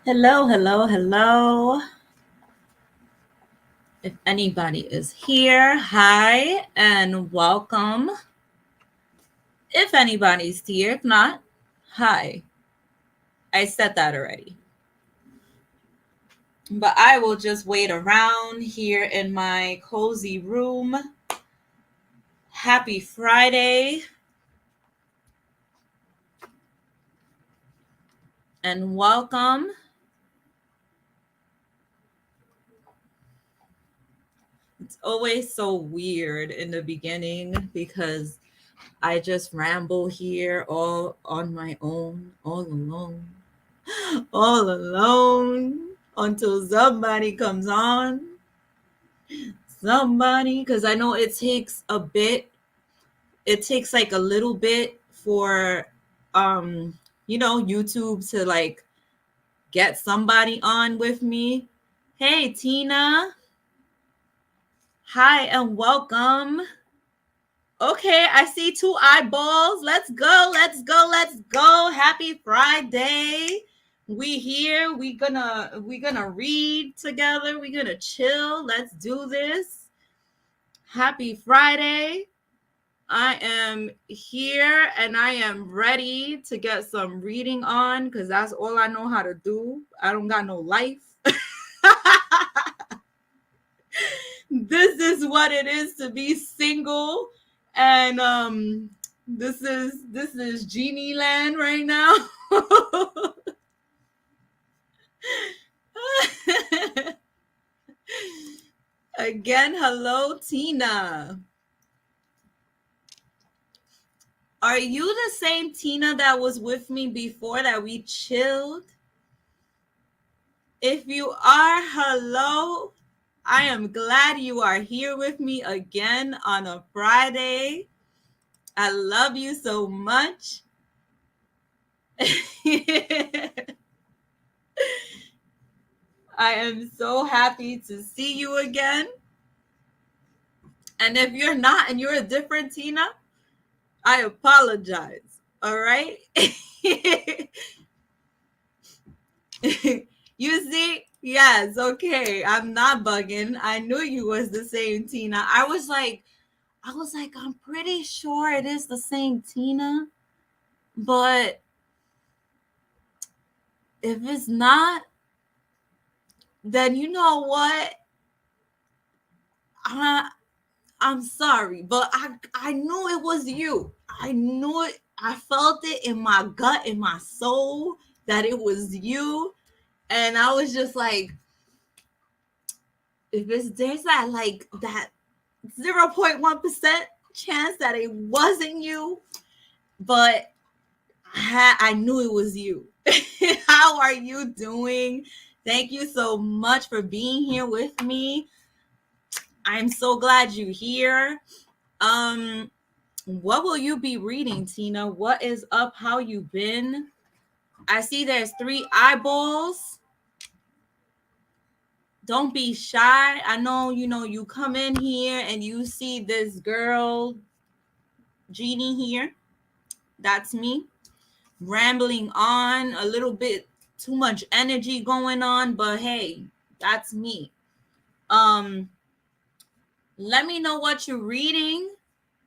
Hello, hello, hello. If anybody is here, hi and welcome. If anybody's here, if not, hi. I said that already. But I will just wait around here in my cozy room. Happy Friday. And welcome. It's always so weird in the beginning because I just ramble here all on my own, all alone. All alone until somebody comes on. Somebody, because I know it takes a bit, it takes like a little bit for, YouTube to like get somebody on with me. Hey, Tina. Hi, and welcome. Okay, I see two eyeballs. Let's go, let's go, let's go. Happy Friday. We here. We gonna read together. We gonna chill. Let's do this. Happy Friday. I am here and I am ready to get some reading on because that's all I know how to do. I don't got no life. This is what it is to be single, and this is Ginnie land right now. Again, hello, Tina. Are you the same Tina that was with me before that we chilled? If you are, hello. I am glad you are here with me again on a Friday. I love you so much. I am so happy to see you again. And if you're not and you're a different Tina, I apologize. All right? You see? Yes, okay. I'm not bugging. I knew you was the same Tina. I was like, I'm pretty sure it is the same Tina. But if it's not, then you know what? I'm sorry, but I knew it was you. I knew it. I felt it in my gut, in my soul, that it was you. And I was just like, if it's there's that 0.1% chance that it wasn't you, but I knew it was you. How are you doing? Thank you so much for being here with me. I'm so glad you're here. What will you be reading, Tina? What is up? How you been? I see there's 3 eyeballs. Don't be shy. I know, you come in here and you see this girl, Ginnie here. That's me. Rambling on, a little bit too much energy going on, but hey, that's me. Let me know what you're reading.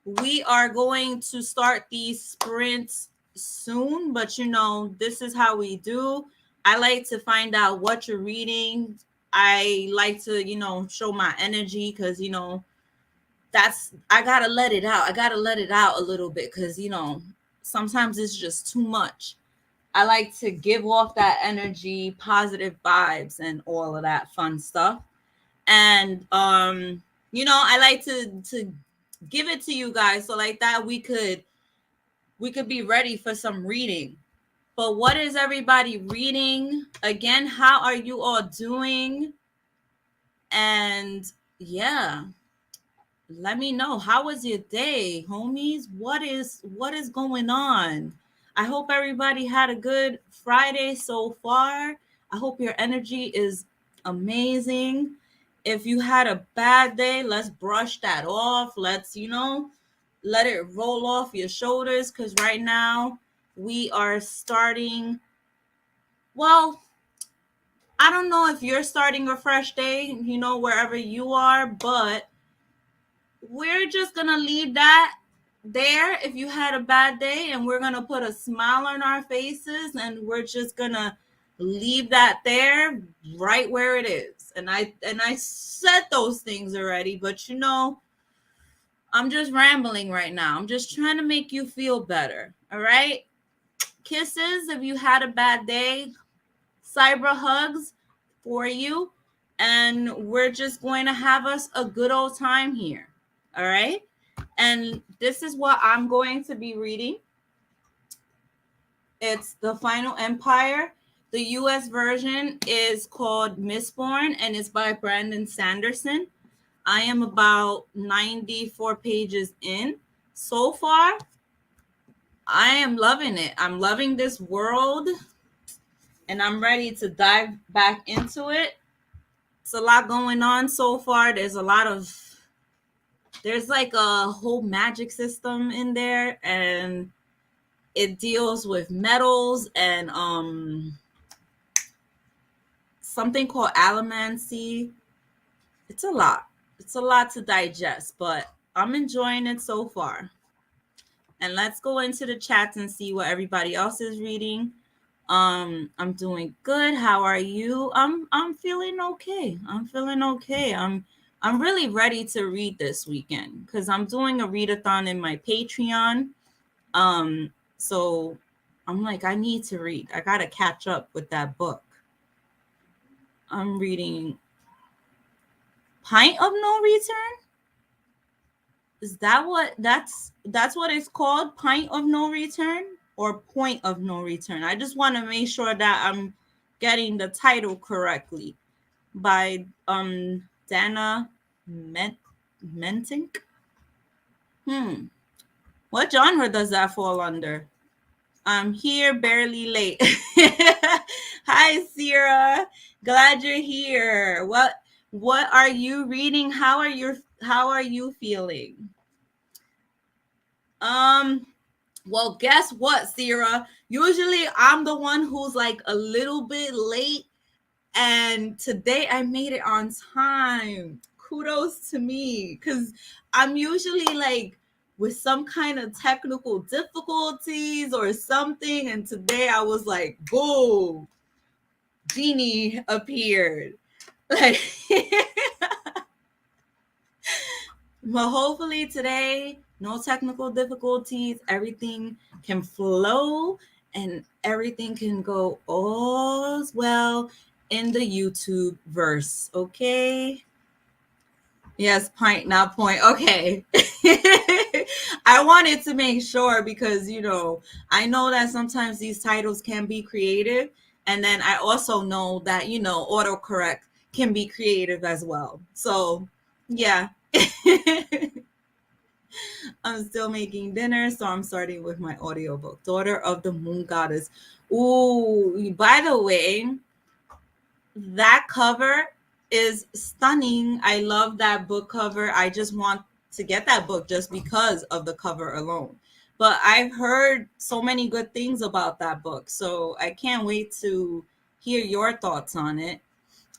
We are going to start these sprints soon, but this is how we do. I like to find out what you're reading. I like to, show my energy because, I gotta let it out. I gotta let it out a little bit because, sometimes it's just too much. I like to give off that energy, positive vibes, and all of that fun stuff. And I like to give it to you guys so like that we could be ready for some reading. But what is everybody reading? Again, how are you all doing? And yeah, let me know, how was your day, homies? What is going on? I hope everybody had a good Friday so far. I hope your energy is amazing. If you had a bad day, let's brush that off. Let's let it roll off your shoulders, because right now we are starting, well, I don't know if you're starting a fresh day, wherever you are, but we're just going to leave that there if you had a bad day, and we're going to put a smile on our faces, and we're just going to leave that there right where it is. And I said those things already, but I'm just rambling right now. I'm just trying to make you feel better. All right? Kisses if you had a bad day, cyber hugs for you, and we're just going to have us a good old time here. All right? And this is what I'm going to be reading. It's The Final Empire. The US version is called Mistborn, and it's by Brandon Sanderson. I am about 94 pages in. So far, I am loving it. I'm loving this world, and I'm ready to dive back into it. It's a lot going on so far. There's like a whole magic system in there, and it deals with metals and something called allomancy. It's a lot. It's a lot to digest, but I'm enjoying it so far. And let's go into the chats and see what everybody else is reading. I'm doing good. How are you? I'm feeling okay. I'm really ready to read this weekend because I'm doing a readathon in my Patreon. So I'm like, I need to read. I gotta catch up with that book. I'm reading Pint of No Return. Is that that's what it's called? Pint of No Return or Point of No Return? I just want to make sure that I'm getting the title correctly. By Dana Mentink. What genre does that fall under? I'm here barely late. Hi, Sierra. Glad you're here. What are you reading? How are you feeling? Well, guess what, Sierra? Usually I'm the one who's like a little bit late, and today I made it on time. Kudos to me, because I'm usually like with some kind of technical difficulties or something, and today I was like, boom, Ginnie appeared. Like, but hopefully today, no technical difficulties, everything can flow and everything can go all well in the YouTube verse, okay? Yes, pint, not point. Okay. I wanted to make sure because, I know that sometimes these titles can be creative. And then I also know that, autocorrect can be creative as well. So, yeah. I'm still making dinner, so I'm starting with my audiobook, Daughter of the Moon Goddess. Ooh, by the way, that cover is stunning. I love that book cover. I just want to get that book just because of the cover alone. But I've heard so many good things about that book, so I can't wait to hear your thoughts on it.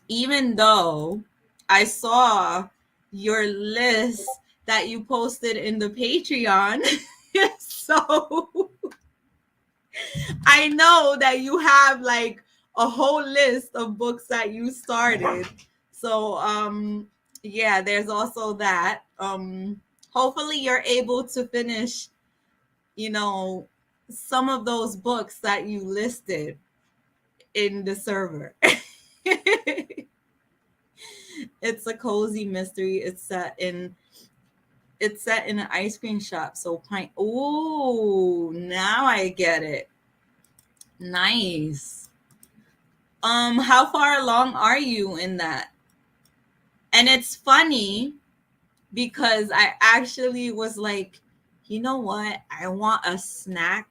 Even though I saw your list that you posted in the Patreon. So I know that you have like a whole list of books that you started. So yeah, there's also that. Hopefully you're able to finish, some of those books that you listed in the server. It's a cozy mystery. It's set in an ice cream shop. So pint. Oh, now I get it. Nice. How far along are you in that? And it's funny because I actually was like, you know what? I want a snack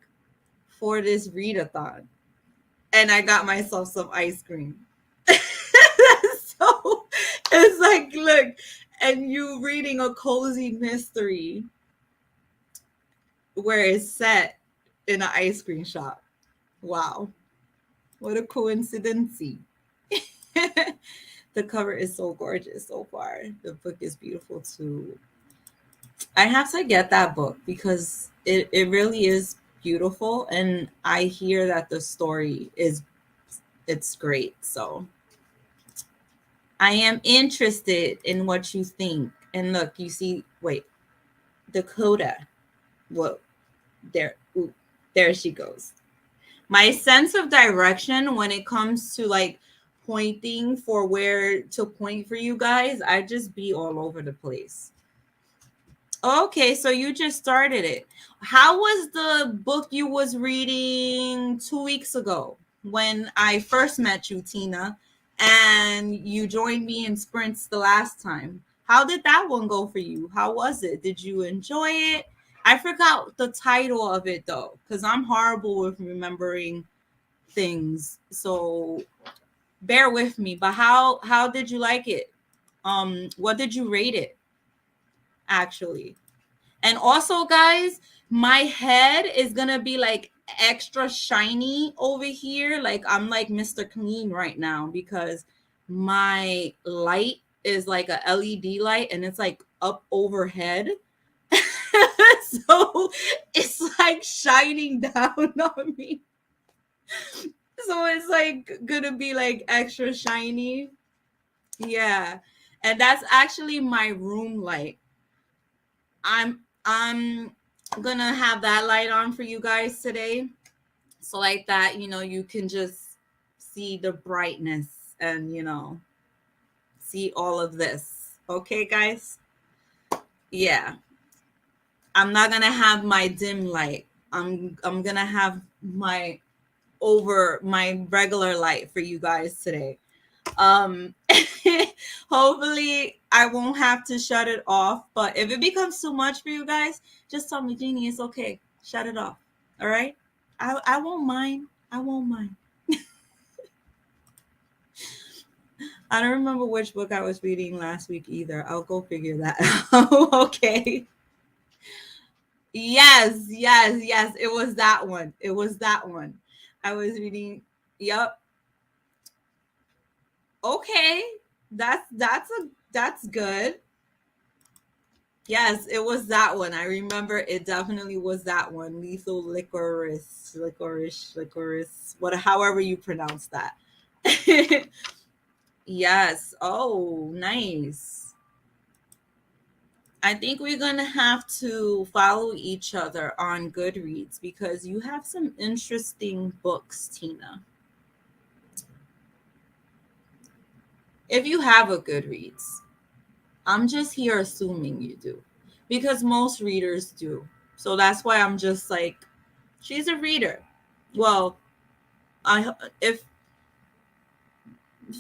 for this readathon. And I got myself some ice cream. So it's like, look, and you reading a cozy mystery where it's set in an ice cream shop. Wow. What a coincidence. The cover is so gorgeous so far. The book is beautiful too. I have to get that book because it really is beautiful, and I hear that the story is it's great. So I am interested in what you think. And look, you see, wait, Dakota. Whoa, there, ooh, there she goes. My sense of direction when it comes to like pointing for where to point for you guys, I just be all over the place. Okay, so you just started it. How was the book you was reading 2 weeks ago when I first met you, Tina, and you joined me in sprints the last time? How did that one go for you? How was it? Did you enjoy it? I forgot the title of it though, because I'm horrible with remembering things. So bear with me. But how did you like it? What did you rate it actually? And also, guys, my head is gonna be like extra shiny over here. Like I'm like Mr. Clean right now because my light is like a LED light and it's like up overhead. So it's like shining down on me. So it's like gonna be like extra shiny. Yeah. And that's actually my room light. I'm gonna have that light on for you guys today. So like that, you can just see the brightness and see all of this. Okay, guys? Yeah. I'm not gonna have my dim light. I'm gonna have my regular light for you guys today. Um Hopefully I won't have to shut it off, but if it becomes too much for you guys, just tell me, Ginnie, it's okay. Shut it off. All right? I won't mind. I won't mind. I don't remember which book I was reading last week either. I'll go figure that out. Okay. Yes. It was that one. It was that one. I was reading. Yep. Okay. That's good. Yes, it was that one. I remember it definitely was that one. Lethal licorice, however you pronounce that. Yes. Oh, nice. I think we're gonna have to follow each other on Goodreads because you have some interesting books, Tina. If you have a Goodreads, I'm just here assuming you do because most readers do. So that's why I'm just like, she's a reader. Well, I if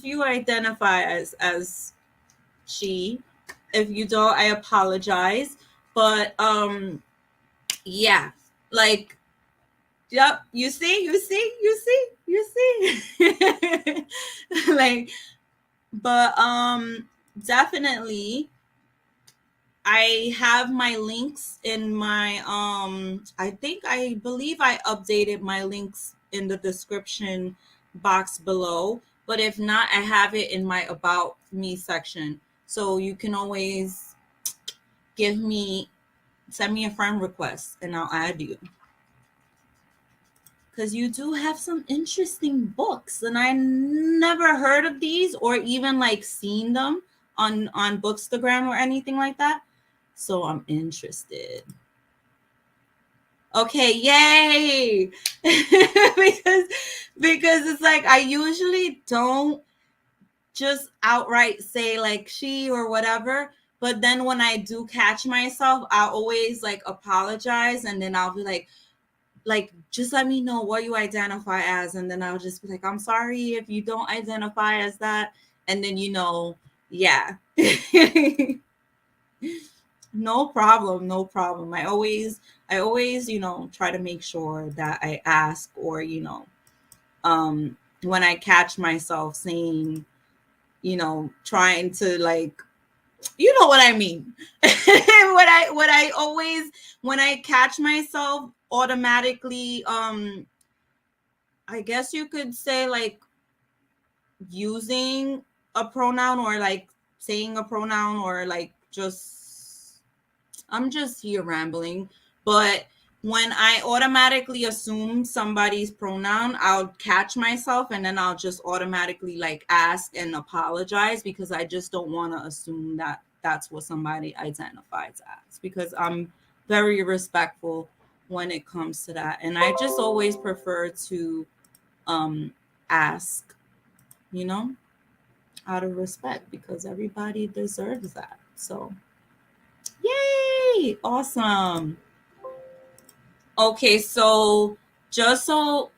you identify as she, if you don't, I apologize. But yeah, like, yep, you see, like, but definitely I have my links in my I believe I updated my links in the description box below, but if not, I have it in my about me section. So you can always send me a friend request and I'll add you. Because you do have some interesting books and I never heard of these or even like seen them on Bookstagram or anything like that. So I'm interested. Okay, yay. because it's like I usually don't just outright say like she or whatever, but then when I do catch myself, I always like apologize and then I'll be like just let me know what you identify as, and then I'll just be like, I'm sorry if you don't identify as that, and then yeah. No problem. I always try to make sure that I ask, or when I catch myself saying, trying to like, you know what I mean. what I always, when I catch myself automatically, I guess you could say like using a pronoun or like saying a pronoun or like just I'm just here rambling, but when I automatically assume somebody's pronoun, I'll catch myself and then I'll just automatically like ask and apologize because I just don't want to assume that that's what somebody identifies as because I'm very respectful when it comes to that. And I just always prefer to um ask, you know, out of respect because everybody deserves that. So, yay! Awesome. Okay, so just so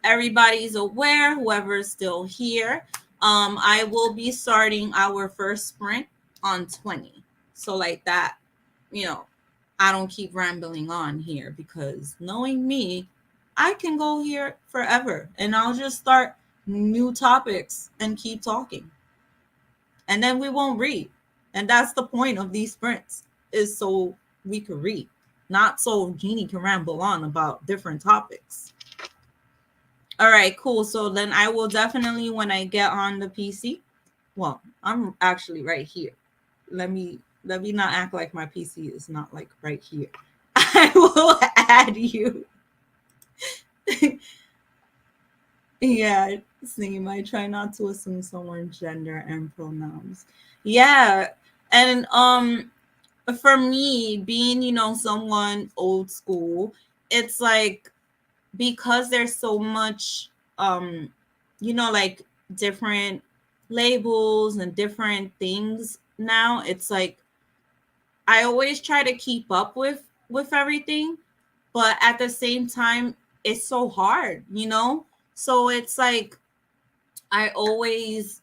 everybody's aware, whoever's still here, I will be starting our first sprint on 20. So like that, you know, I don't keep rambling on here because knowing me, I can go here forever and I'll just start new topics and keep talking. And then we won't read. And that's the point of these sprints is so we could read, not so Ginnie can ramble on about different topics. All right, cool. So then I will definitely, when I get on the PC, well, I'm actually right here. Let me not act like my PC is not like right here. I will add you. Yeah, same. I try not to assume someone's gender and pronouns. Yeah, and for me, being someone old school, it's like because there's so much like different labels and different things now, it's like I always try to keep up with everything, but at the same time it's so hard, so it's like I always,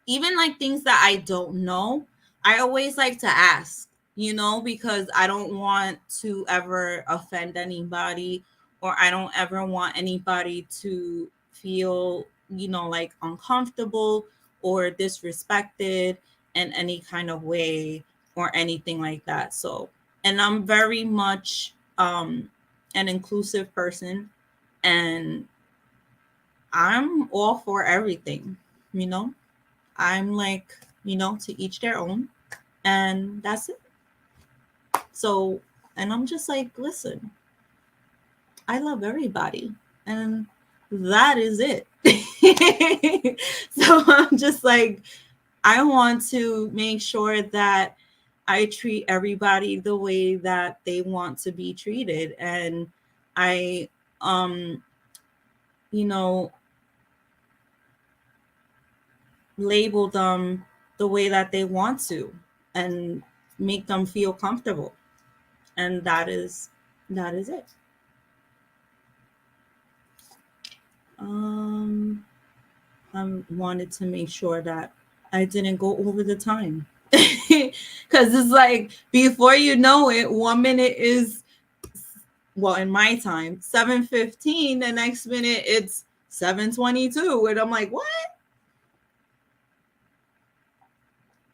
even like things that I don't know, I always like to ask, because I don't want to ever offend anybody, or I don't ever want anybody to feel, like uncomfortable or disrespected in any kind of way or anything like that. So, and I'm very much an inclusive person, and I'm all for everything, you know? I'm like, to each their own. And that's it. So, and I'm just like, listen, I love everybody. And that is it. So I'm just like, I want to make sure that I treat everybody the way that they want to be treated. And I, you know, label them the way that they want to and make them feel comfortable, and that is it. um I wanted to make sure that I didn't go over the time because it's like before you know it, 1 minute is, well, in my time, 7:15. The next minute it's 7:22, and I'm like, what?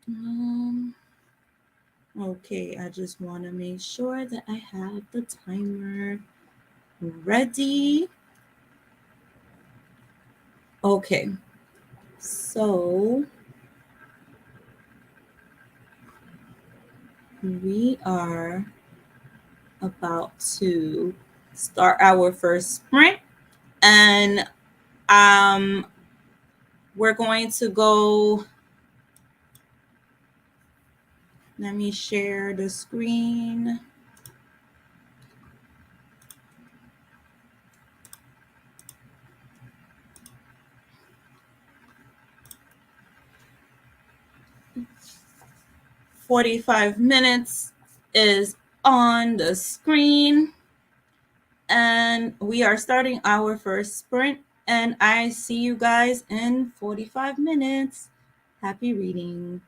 um Okay, I just want to make sure that I have the timer ready. Okay, so we are about to start our first sprint, and um, we're going to go. Let me share the screen. "45 minutes" is on the screen, and we are starting our first sprint. And I see you guys in 45 minutes. Happy reading.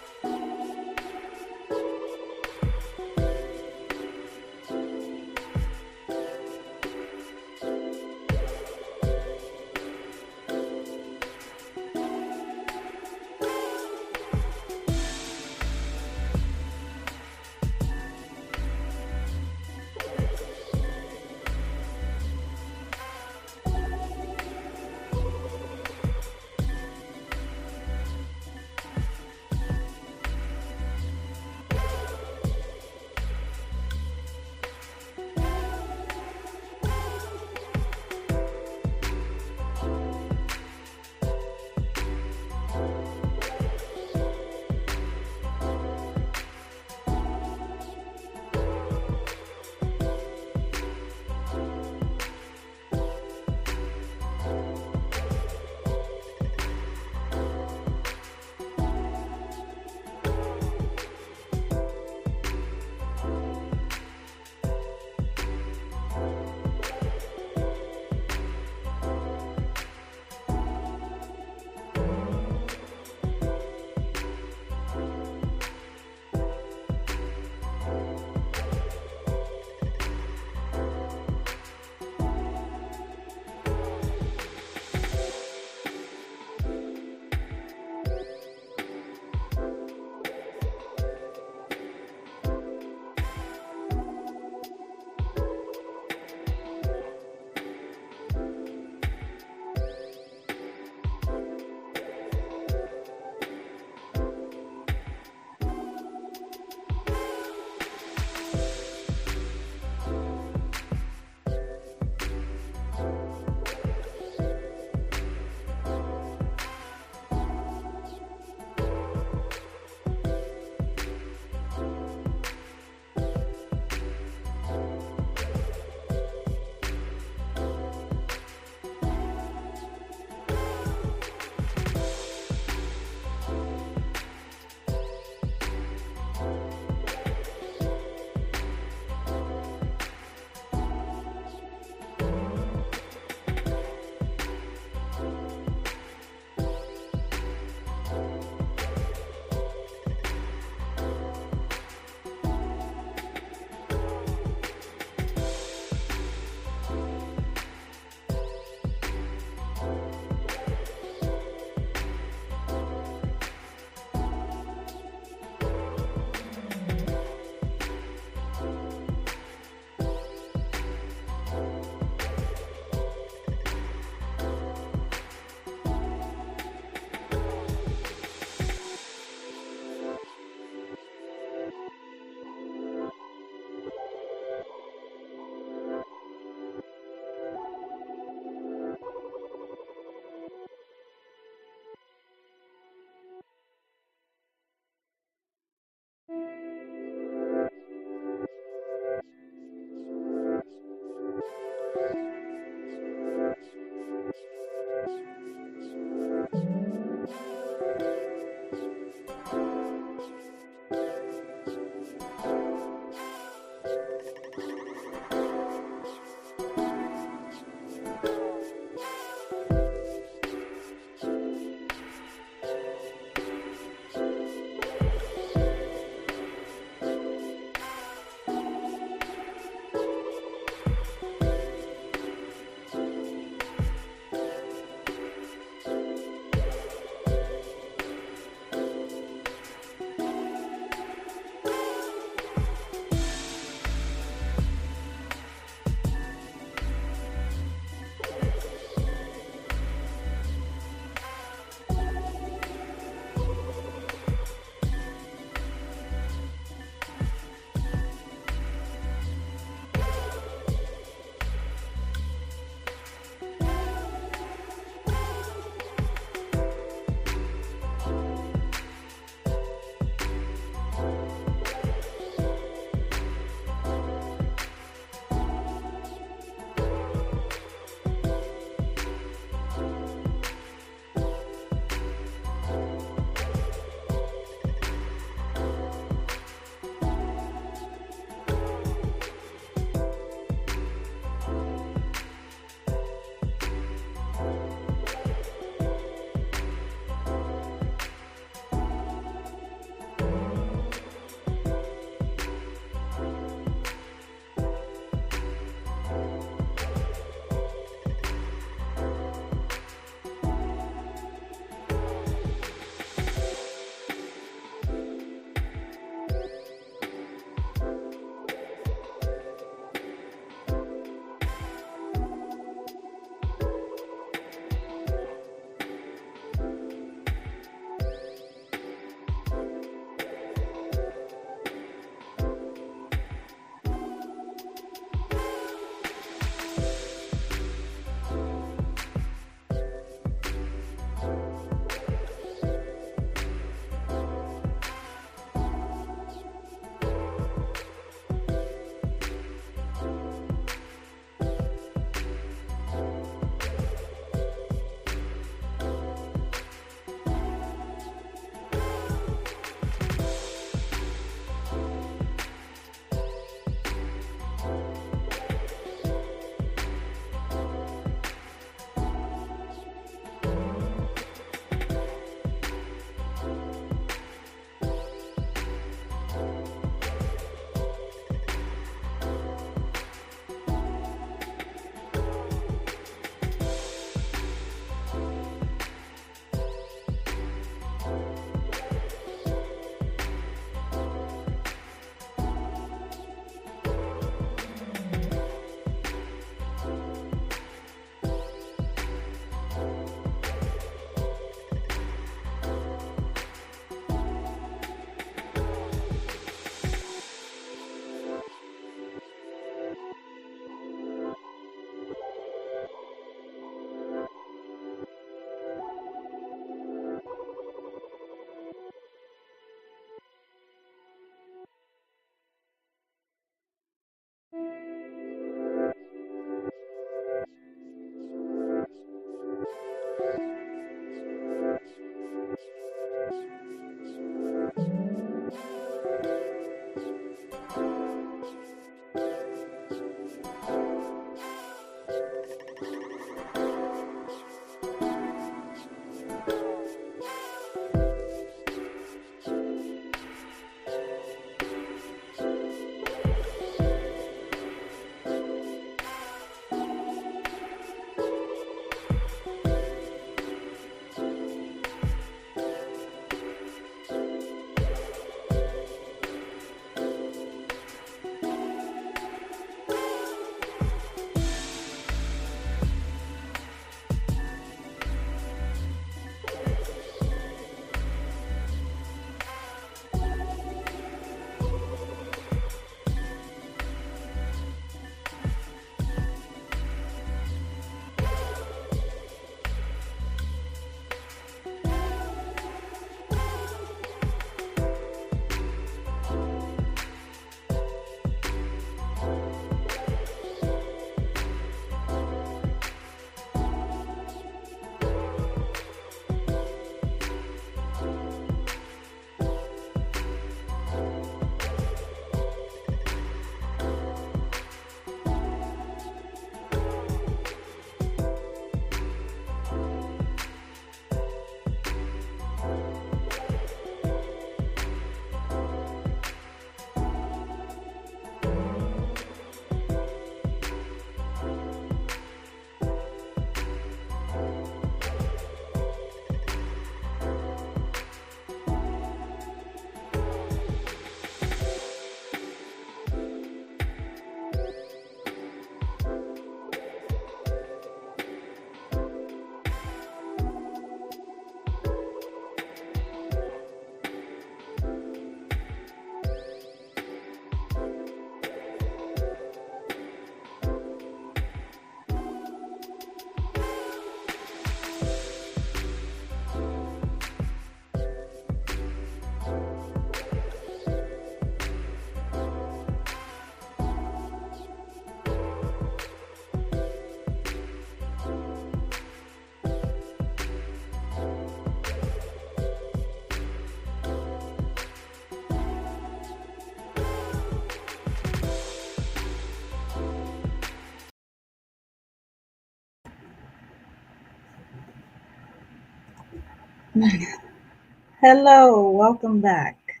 Hello, welcome back.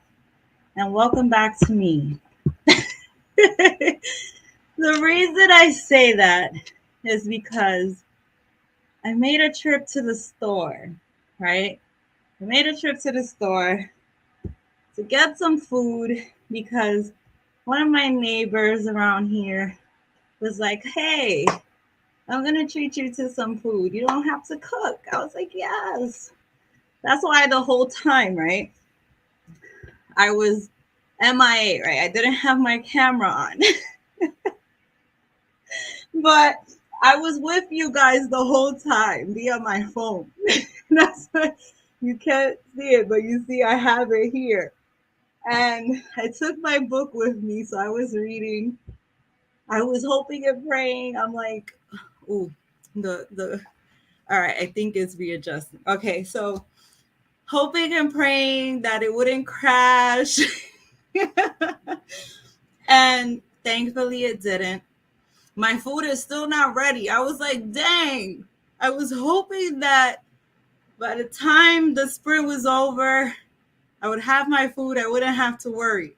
And welcome back to me. The reason I say that is because I made a trip to the store, right? I made a trip to the store to get some food because one of my neighbors around here was like, hey, I'm going to treat you to some food. You don't have to cook. I was like, yes. That's why the whole time, right? I was MIA, right? I didn't have my camera on. But I was with you guys the whole time via my phone. That's why you can't see it, but you see I have it here. And I took my book with me, so I was reading. I was hoping and praying. I'm like, ooh, the all right, I think it's readjusting. Okay, so hoping and praying that it wouldn't crash. And thankfully it didn't. My food is still not ready. I was like, dang. I was hoping that by the time the sprint was over, I would have my food. I wouldn't have to worry.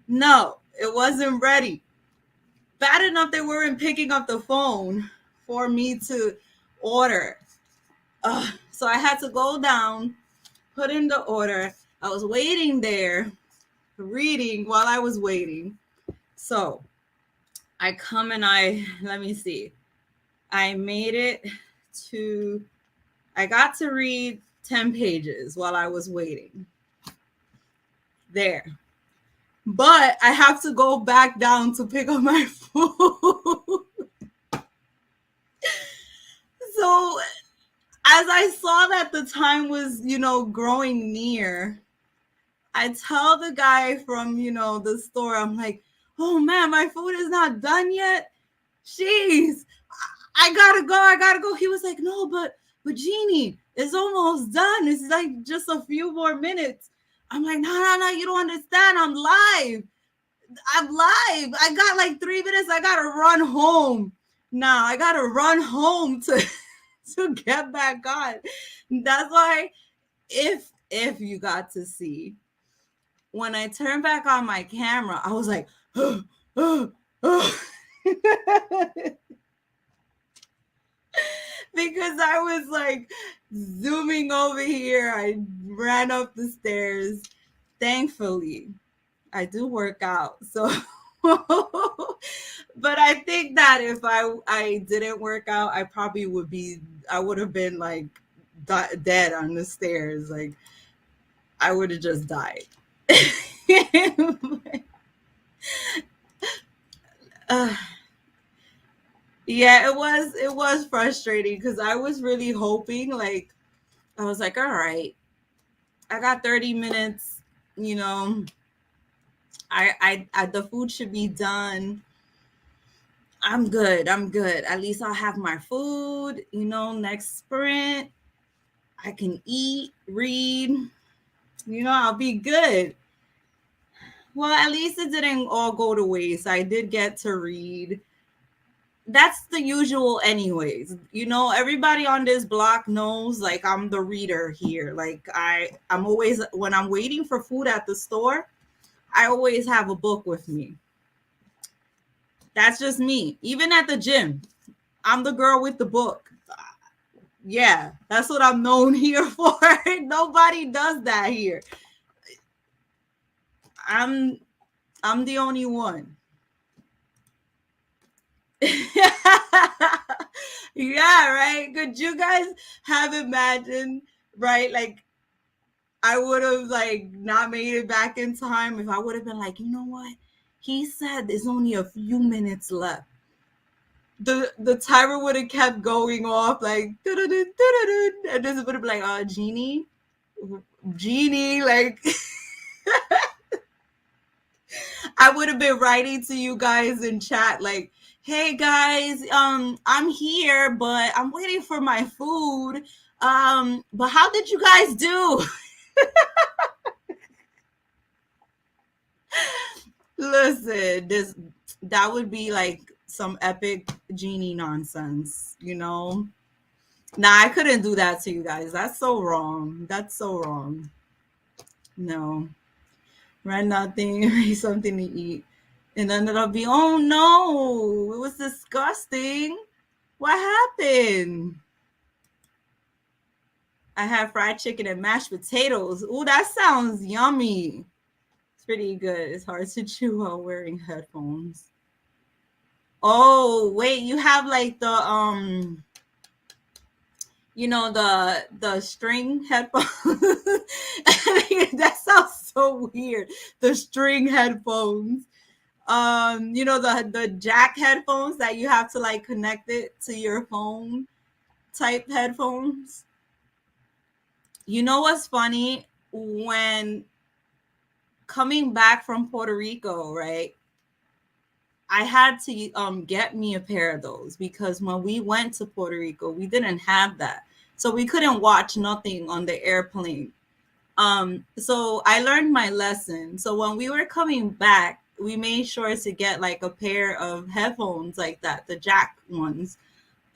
No, it wasn't ready. Bad enough they weren't picking up the phone for me to order. So I had to go down, put in the order. I was waiting there, reading while I was waiting. So I come and let me see. I made it I got to read 10 pages while I was waiting. There. But I have to go back down to pick up my food. So as I saw that the time was, growing near, I tell the guy from, the store, I'm like, oh man, my food is not done yet. Jeez, I gotta go. He was like, no, but Ginnie, it's almost done. It's like just a few more minutes. I'm like, no, you don't understand. I'm live. I got like 3 minutes. I gotta run home. Now I gotta run home to get back on. That's why if you got to see when I turned back on my camera, I was like, because I was like zooming over here. I ran up the stairs. Thankfully, I do work out. So, but I think that if I didn't work out, I would have been like dead on the stairs. Like I would have just died. Yeah, it was frustrating because I was really hoping, like, I was like, all right, I got 30 minutes, you know, I the food should be done. I'm good. At least I'll have my food, next sprint. I can eat, read, I'll be good. Well, at least it didn't all go to waste. I did get to read. That's the usual anyways. Everybody on this block knows, like, I'm the reader here. Like I'm always, when I'm waiting for food at the store, I always have a book with me. That's just me. Even at the gym, I'm the girl with the book. Yeah, that's what I'm known here for. Nobody does that here. I'm the only one. Yeah, right. Could you guys have imagined, right? Like I would have like not made it back in time if I would have been like, you know what? He said there's only a few minutes left. The timer would have kept going off like and this would have been like, Ginnie, like I would have been writing to you guys in chat like, hey guys, I'm here, but I'm waiting for my food. But how did you guys do? Listen, that would be like some epic Ginnie nonsense, Nah, I couldn't do that to you guys. That's so wrong. That's so wrong. No. Ran nothing, made something to eat. And ended up being, oh no, it was disgusting. What happened? I had fried chicken and mashed potatoes. Ooh, that sounds yummy. It's pretty good. It's hard to chew while wearing headphones. Oh, wait, you have like the the string headphones. That sounds so weird. The string headphones. The jack headphones that you have to like connect it to your phone type headphones. You know what's funny? When coming back from Puerto Rico, right? I had to get me a pair of those because when we went to Puerto Rico, we didn't have that. So we couldn't watch nothing on the airplane. So I learned my lesson. So when we were coming back, we made sure to get like a pair of headphones like that, the jack ones.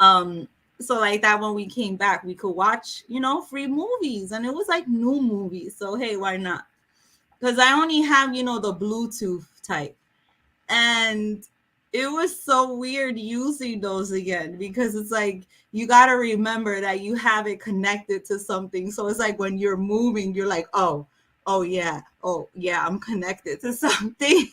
So like that when we came back, we could watch, free movies, and it was like new movies. So hey, why not? Because I only have, the Bluetooth type. And it was so weird using those again because it's like you got to remember that you have it connected to something. So it's like when you're moving, you're like, oh yeah, I'm connected to something.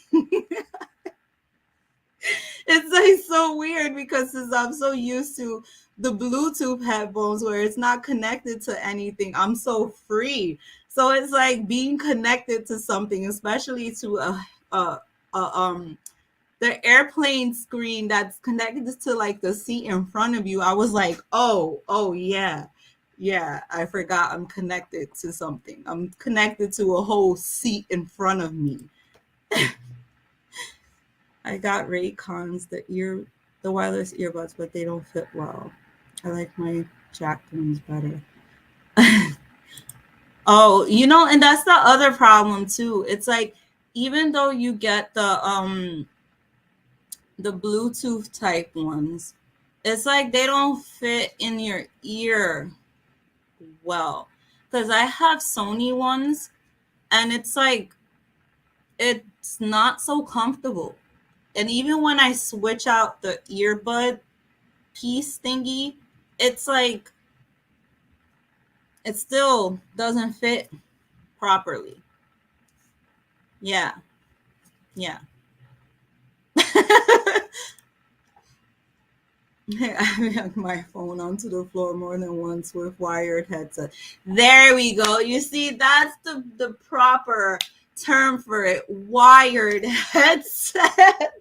It's like so weird because I'm so used to the Bluetooth headphones where it's not connected to anything. I'm so free. So it's like being connected to something, especially to a the airplane screen that's connected to like the seat in front of you. I was like, oh yeah. Yeah, I forgot I'm connected to something. I'm connected to a whole seat in front of me. I got Raycons, the wireless earbuds, but they don't fit well. I like my jack ones better. Oh, and that's the other problem too. It's like even though you get the Bluetooth type ones, it's like they don't fit in your ear well. Because I have Sony ones, and it's like it's not so comfortable. And even when I switch out the earbud piece thingy, it's like it still doesn't fit properly. Yeah. Yeah. I have my phone onto the floor more than once with wired headset. There we go. You see, that's the proper term for it. Wired headset.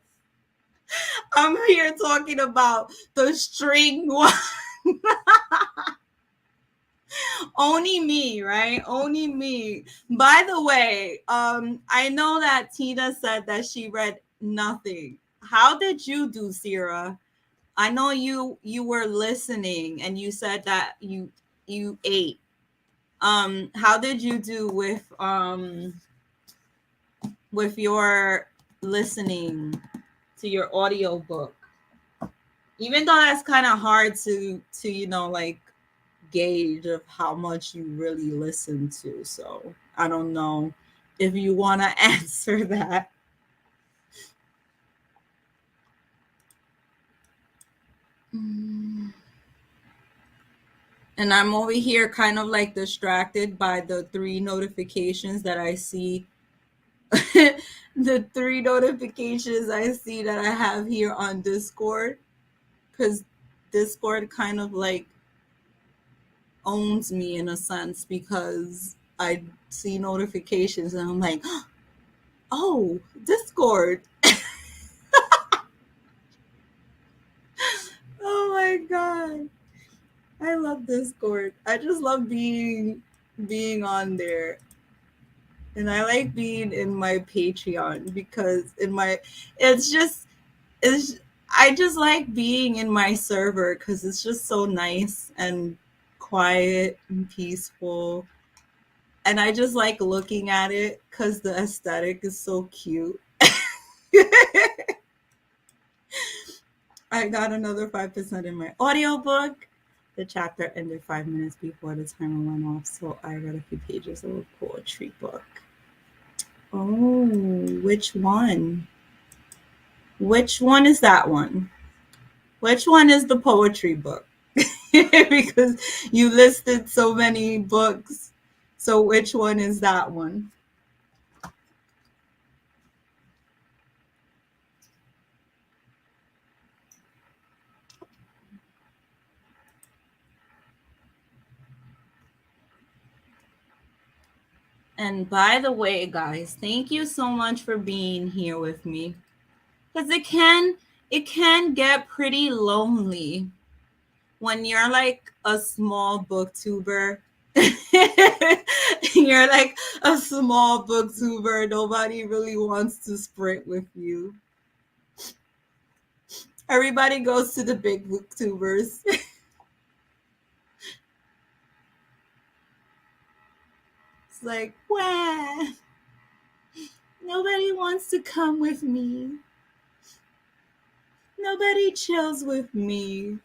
I'm here talking about the string one. Only me, right? Only me. By the way, I know that Tina said that she read nothing. How did you do, Sierra? I know you were listening and you said that you ate. How did you do with your listening to your audiobook? Even though that's kind of hard to like gauge of how much you really listen to. So I don't know if you want to answer that. And I'm over here kind of like distracted by the 3 notifications that I see. The 3 notifications I see that I have here on Discord, because Discord kind of like owns me in a sense because I see notifications and I'm like, oh, Discord. Oh my god. I love Discord. I just love being on there. And I like being in my Patreon because it's just it's I just like being in my server because it's just so nice and quiet and peaceful. And I just like looking at it because the aesthetic is so cute. I got another 5% in my audiobook. The chapter ended 5 minutes before the timer went off, so I read a few pages of a poetry book. Oh, which one? Which one is that one? Which one is the poetry book? Because you listed so many books. So which one is that one? And by the way, guys, thank you so much for being here with me. Because it can get pretty lonely when you're like a small booktuber. You're like a small booktuber. Nobody really wants to sprint with you. Everybody goes to the big booktubers. It's like, wow, nobody wants to come with me. Nobody chills with me.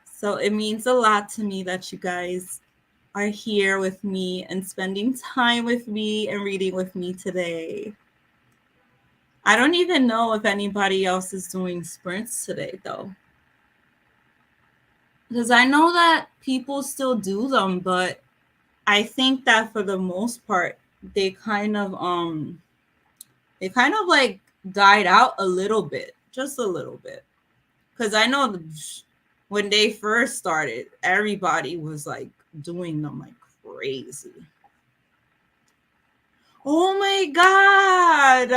So it means a lot to me that you guys are here with me and spending time with me and reading with me today. I don't even know if anybody else is doing sprints today, though. Because I know that people still do them, but I think that for the most part, they kind of like died out a little bit, just a little bit. Because I know when they first started, everybody was like doing them like crazy. Oh my God.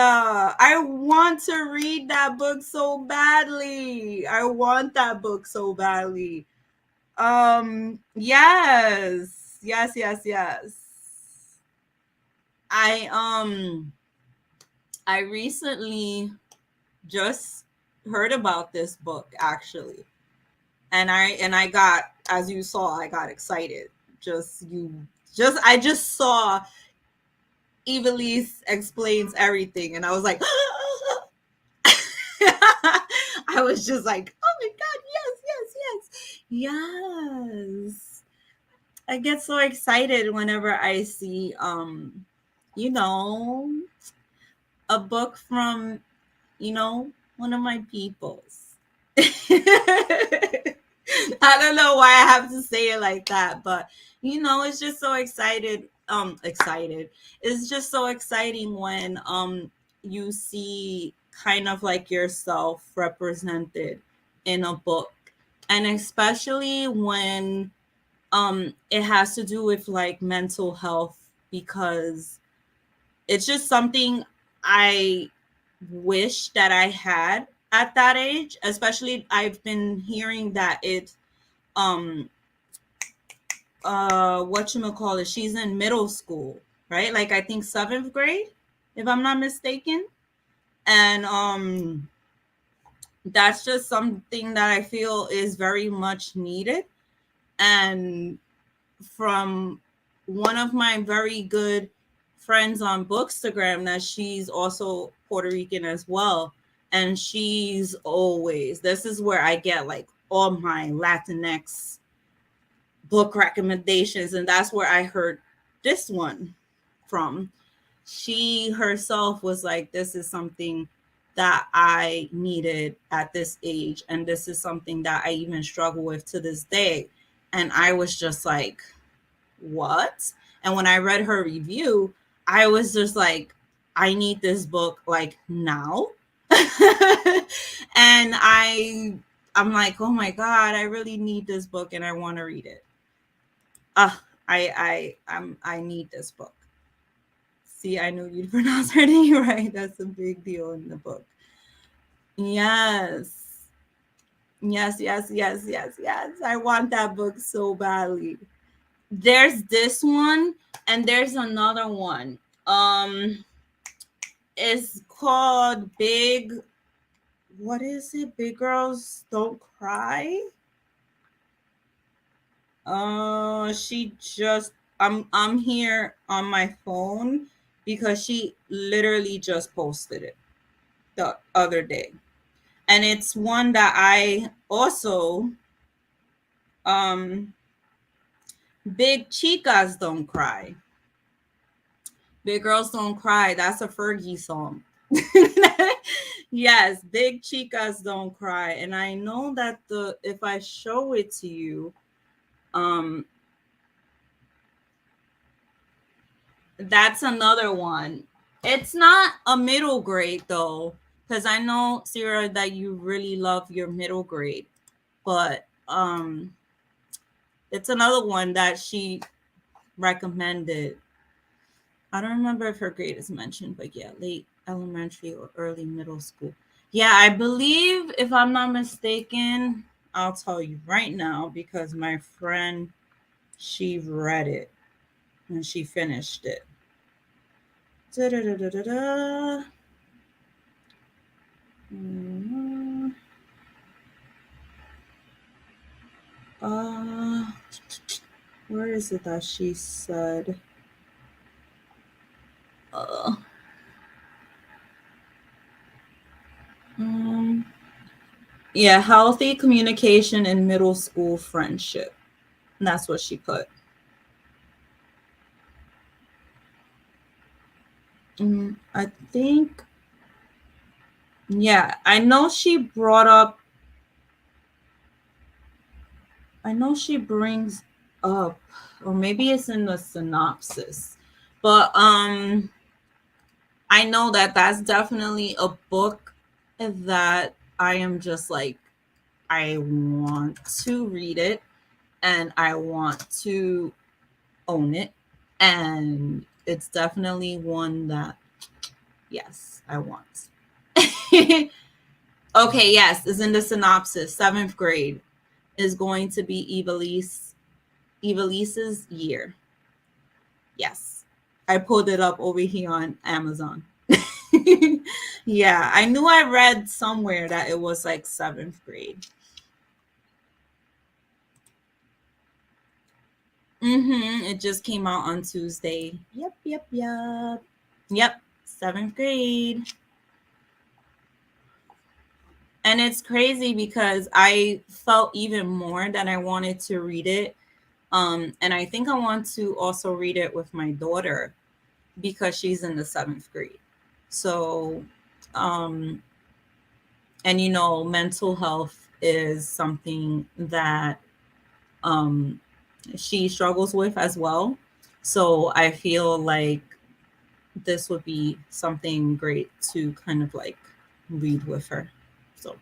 I want to read that book so badly. I want that book so badly. Yes. Yes, yes, yes. I recently just heard about this book actually. And I got, as you saw, I got excited. I just saw Evilise explains everything, and I was like, I was just like, oh my God, yes, yes, yes, yes. I get so excited whenever I see, you know, a book from, one of my peoples. I don't know why I have to say it like that, but it's just so excited. It's just so exciting when you see kind of like yourself represented in a book. And especially when it has to do with like mental health, because it's just something I wish that I had at that age. Especially I've been hearing that it whatchamacallit, she's in middle school, right? Like I think 7th grade, if I'm not mistaken. And that's just something that I feel is very much needed. And from one of my very good friends on Bookstagram, that she's also Puerto Rican as well. And she's always, this is where I get like all my Latinx book recommendations. And that's where I heard this one from. She herself was like, this is something that I needed at this age. And this is something that I even struggle with to this day. And I was just like, what? And when I read her review, I was just like, I need this book like now. And I'm like, oh my God, I really need this book and I want to read it. I need this book. See, I knew you'd pronounce her name right. That's a big deal in the book. Yes. Yes, yes, yes, yes, yes. I want that book so badly. There's this one and there's another one. It's called what is it? Big Girls Don't Cry. She just I'm here on my phone because she literally just posted it the other day. And it's one that I also Big Chicas Don't Cry. Big Girls Don't Cry. That's a Fergie song. Yes, Big Chicas Don't Cry. And I know that if I show it to you, that's another one. It's not a middle grade though, because I know, Sarah, that you really love your middle grade, but it's another one that she recommended. I don't remember if her grade is mentioned, but yeah, late elementary or early middle school. Yeah, I believe, if I'm not mistaken, I'll tell you right now because my friend, she read it and she finished it. Da-da-da-da-da-da. Uh, where is it that she said? Uh, yeah, healthy communication in middle school friendship. And that's what she put. I think, yeah, I know she brings up, or maybe it's in the synopsis, but I know that that's definitely a book that I am just like, I want to read it and I want to own it. And it's definitely one that, yes, I want. Okay, yes, is in the synopsis. 7th grade is going to be Evalise's year. Yes. I pulled it up over here on Amazon. Yeah, I knew I read somewhere that it was like 7th grade. It just came out on Tuesday. Yep. 7th grade. And it's crazy because I felt even more that I wanted to read it. And I think I want to also read it with my daughter because she's in the 7th grade. So, and mental health is something that she struggles with as well. So I feel like this would be something great to kind of like read with her. So,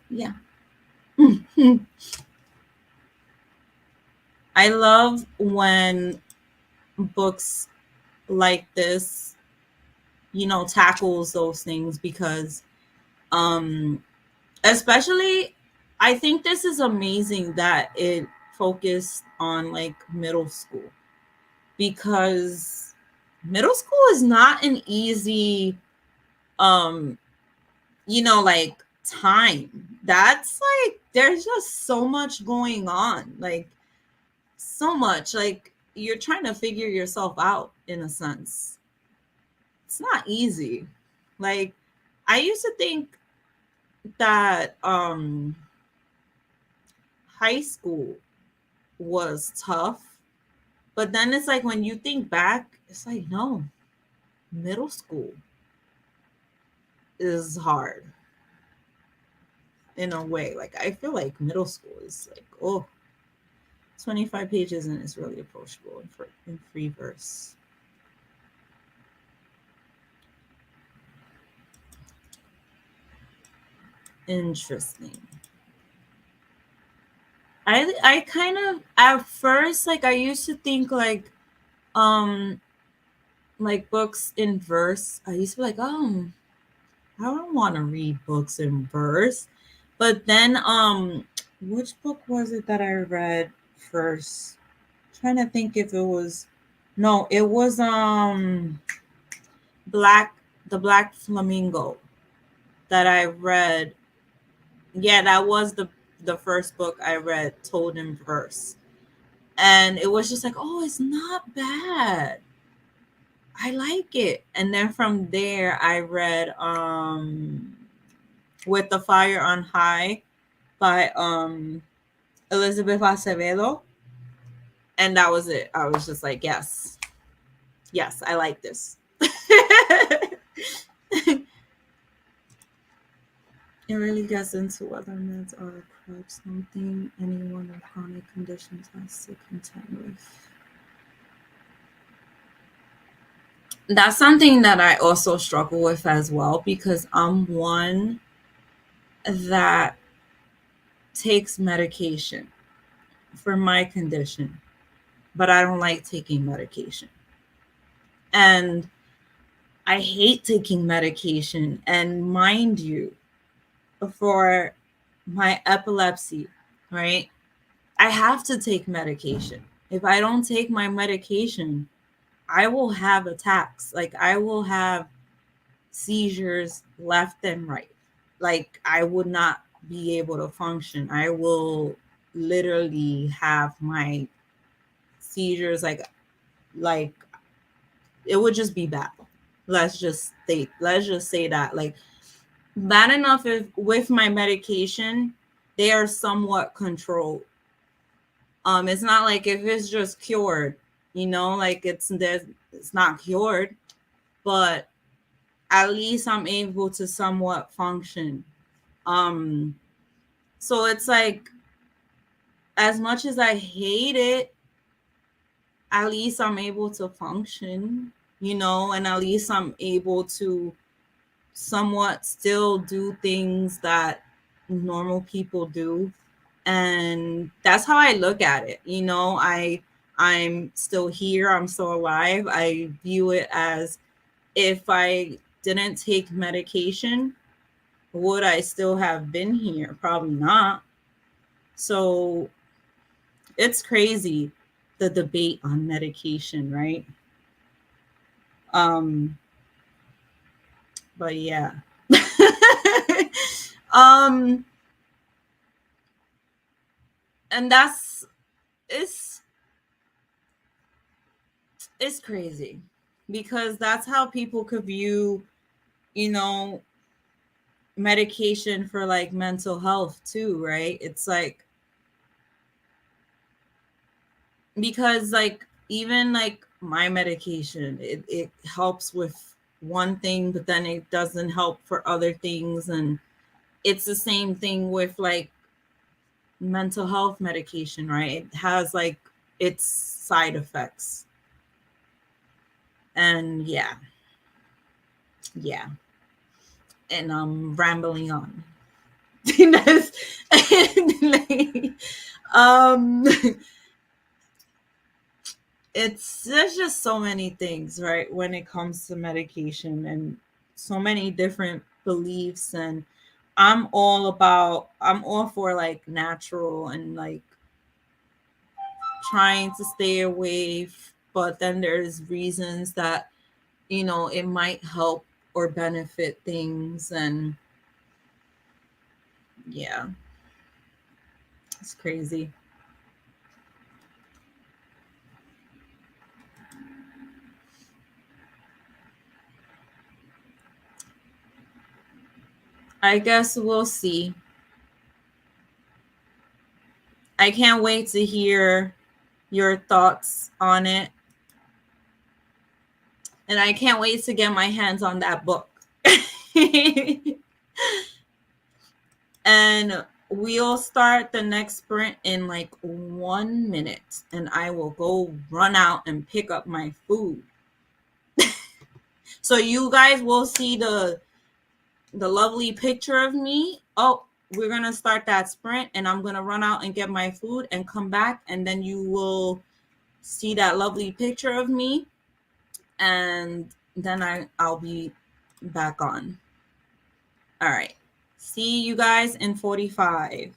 yeah. I love when books like this, tackles those things because especially I think this is amazing that it focused on like middle school because middle school is not an easy like time. That's like there's just so much going on. Like so much. Like you're trying to figure yourself out in a sense. It's not easy. Like I used to think that high school was tough, but then it's like when you think back, it's like no, middle school is hard in a way. Like I feel like middle school is like 25 pages and it's really approachable in free verse. Interesting. I kind of at first like I used to think um like books in verse. I used to be like, oh, I don't want to read books in verse. But then which book was it that I read first? I'm trying to think if it was no, it was the Black Flamingo that I read. Yeah, that was the first book I read told in verse. And it was just like, oh, it's not bad. I like it. And then from there I read with The Fire on High by Elizabeth Acevedo. And that was it. I was just like, yes, yes, I like this. It really gets into whether meds are perhaps something anyone with chronic conditions has to contend with. That's something that I also struggle with as well, because I'm one that takes medication for my condition, but I don't like taking medication. And I hate taking medication. And mind you, for my epilepsy, right? I have to take medication. If I don't take my medication, I will have attacks. Like I will have seizures left and right. Like I would not be able to function. I will literally have my seizures like it would just be bad. Let's just say that, like, bad enough if with my medication they are somewhat controlled. It's not like if it's just cured, like it's not cured, but at least I'm able to somewhat function. um so it's like, as much as I hate it, at least I'm able to function, and at least I'm able to somewhat still do things that normal people do. And that's how I look at it. I'm still here, I'm still alive. I view it as, if I didn't take medication, would I still have been here? Probably not. So it's crazy, the debate on medication, right? um but yeah. um and that's it's it's crazy, because that's how people could view, you know medication for like mental health too, right? It's like, because like, even like my medication, it helps with one thing, but then it doesn't help for other things. And it's the same thing with like mental health medication, right? It has like its side effects. And yeah, and I'm rambling on. Like, um it's there's just so many things, right, when it comes to medication, and so many different beliefs. And I'm all for like natural, and like trying to stay away, but then there's reasons that, it might help or benefit things. And yeah, it's crazy. I guess we'll see. I can't wait to hear your thoughts on it. And I can't wait to get my hands on that book. And we'll start the next sprint in like 1 minute. And I will go run out and pick up my food. So you guys will see the lovely picture of me. Oh, we're gonna start that sprint, and I'm gonna run out and get my food and come back, and then you will see that lovely picture of me, and then I'll be back on. All right. See you guys in 45.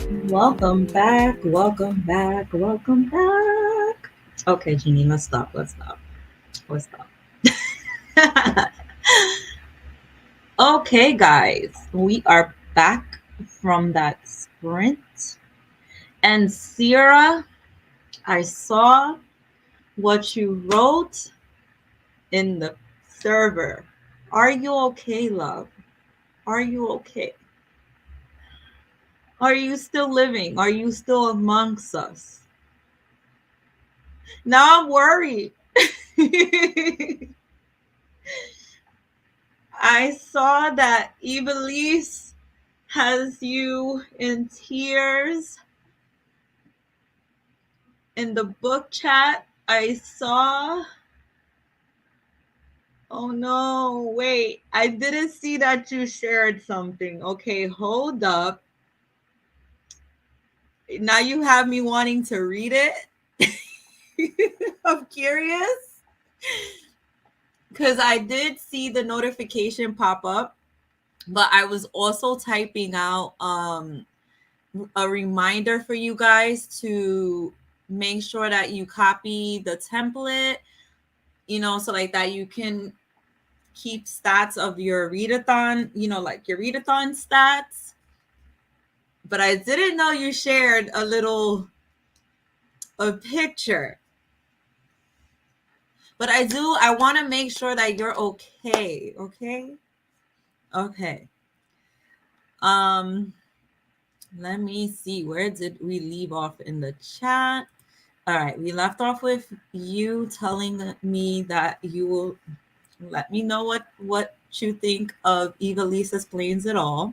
Welcome back. Welcome back. Welcome back. Okay, Ginny, let's stop. Let's stop. Let's stop. Okay, guys, we are back from that sprint. And Sierra, I saw what you wrote in the server. Are you okay, love? Are you okay? Are you still living? Are you still amongst us? Now I'm worried. I saw that Evelise has you in tears in the book chat. I saw. Oh no, wait. I didn't see that you shared something. Okay, hold up. Now you have me wanting to read it. I'm curious. Because I did see the notification pop up, but I was also typing out a reminder for you guys to make sure that you copy the template, so like that you can keep stats of your readathon, like your readathon stats. But I didn't know you shared a picture. But I want to make sure that you're okay. Okay. Let me see, where did we leave off in the chat? All right, we left off with you telling me that you will let me know what you think of Evelise Explains It All.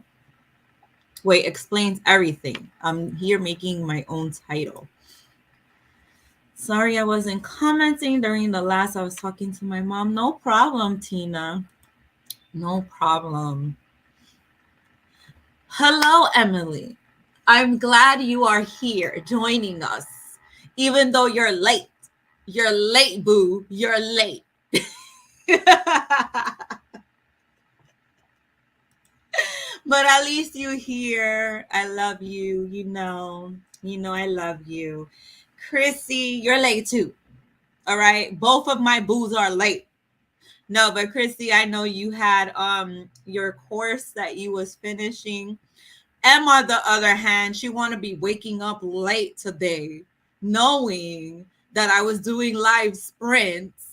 Wait, explains everything. I'm here making my own title. Sorry I wasn't commenting during the last. I was talking to my mom. No problem, Tina. No problem. Hello, Emily. I'm glad you are here joining us, even though you're late. You're late, boo. You're late. But at least you're here. I love you. I love you. Chrissy, you're late too. All right. Both of my boos are late. No, but Chrissy, I know you had your course that you was finishing. Emma, on the other hand, she want to be waking up late today, knowing that I was doing live sprints.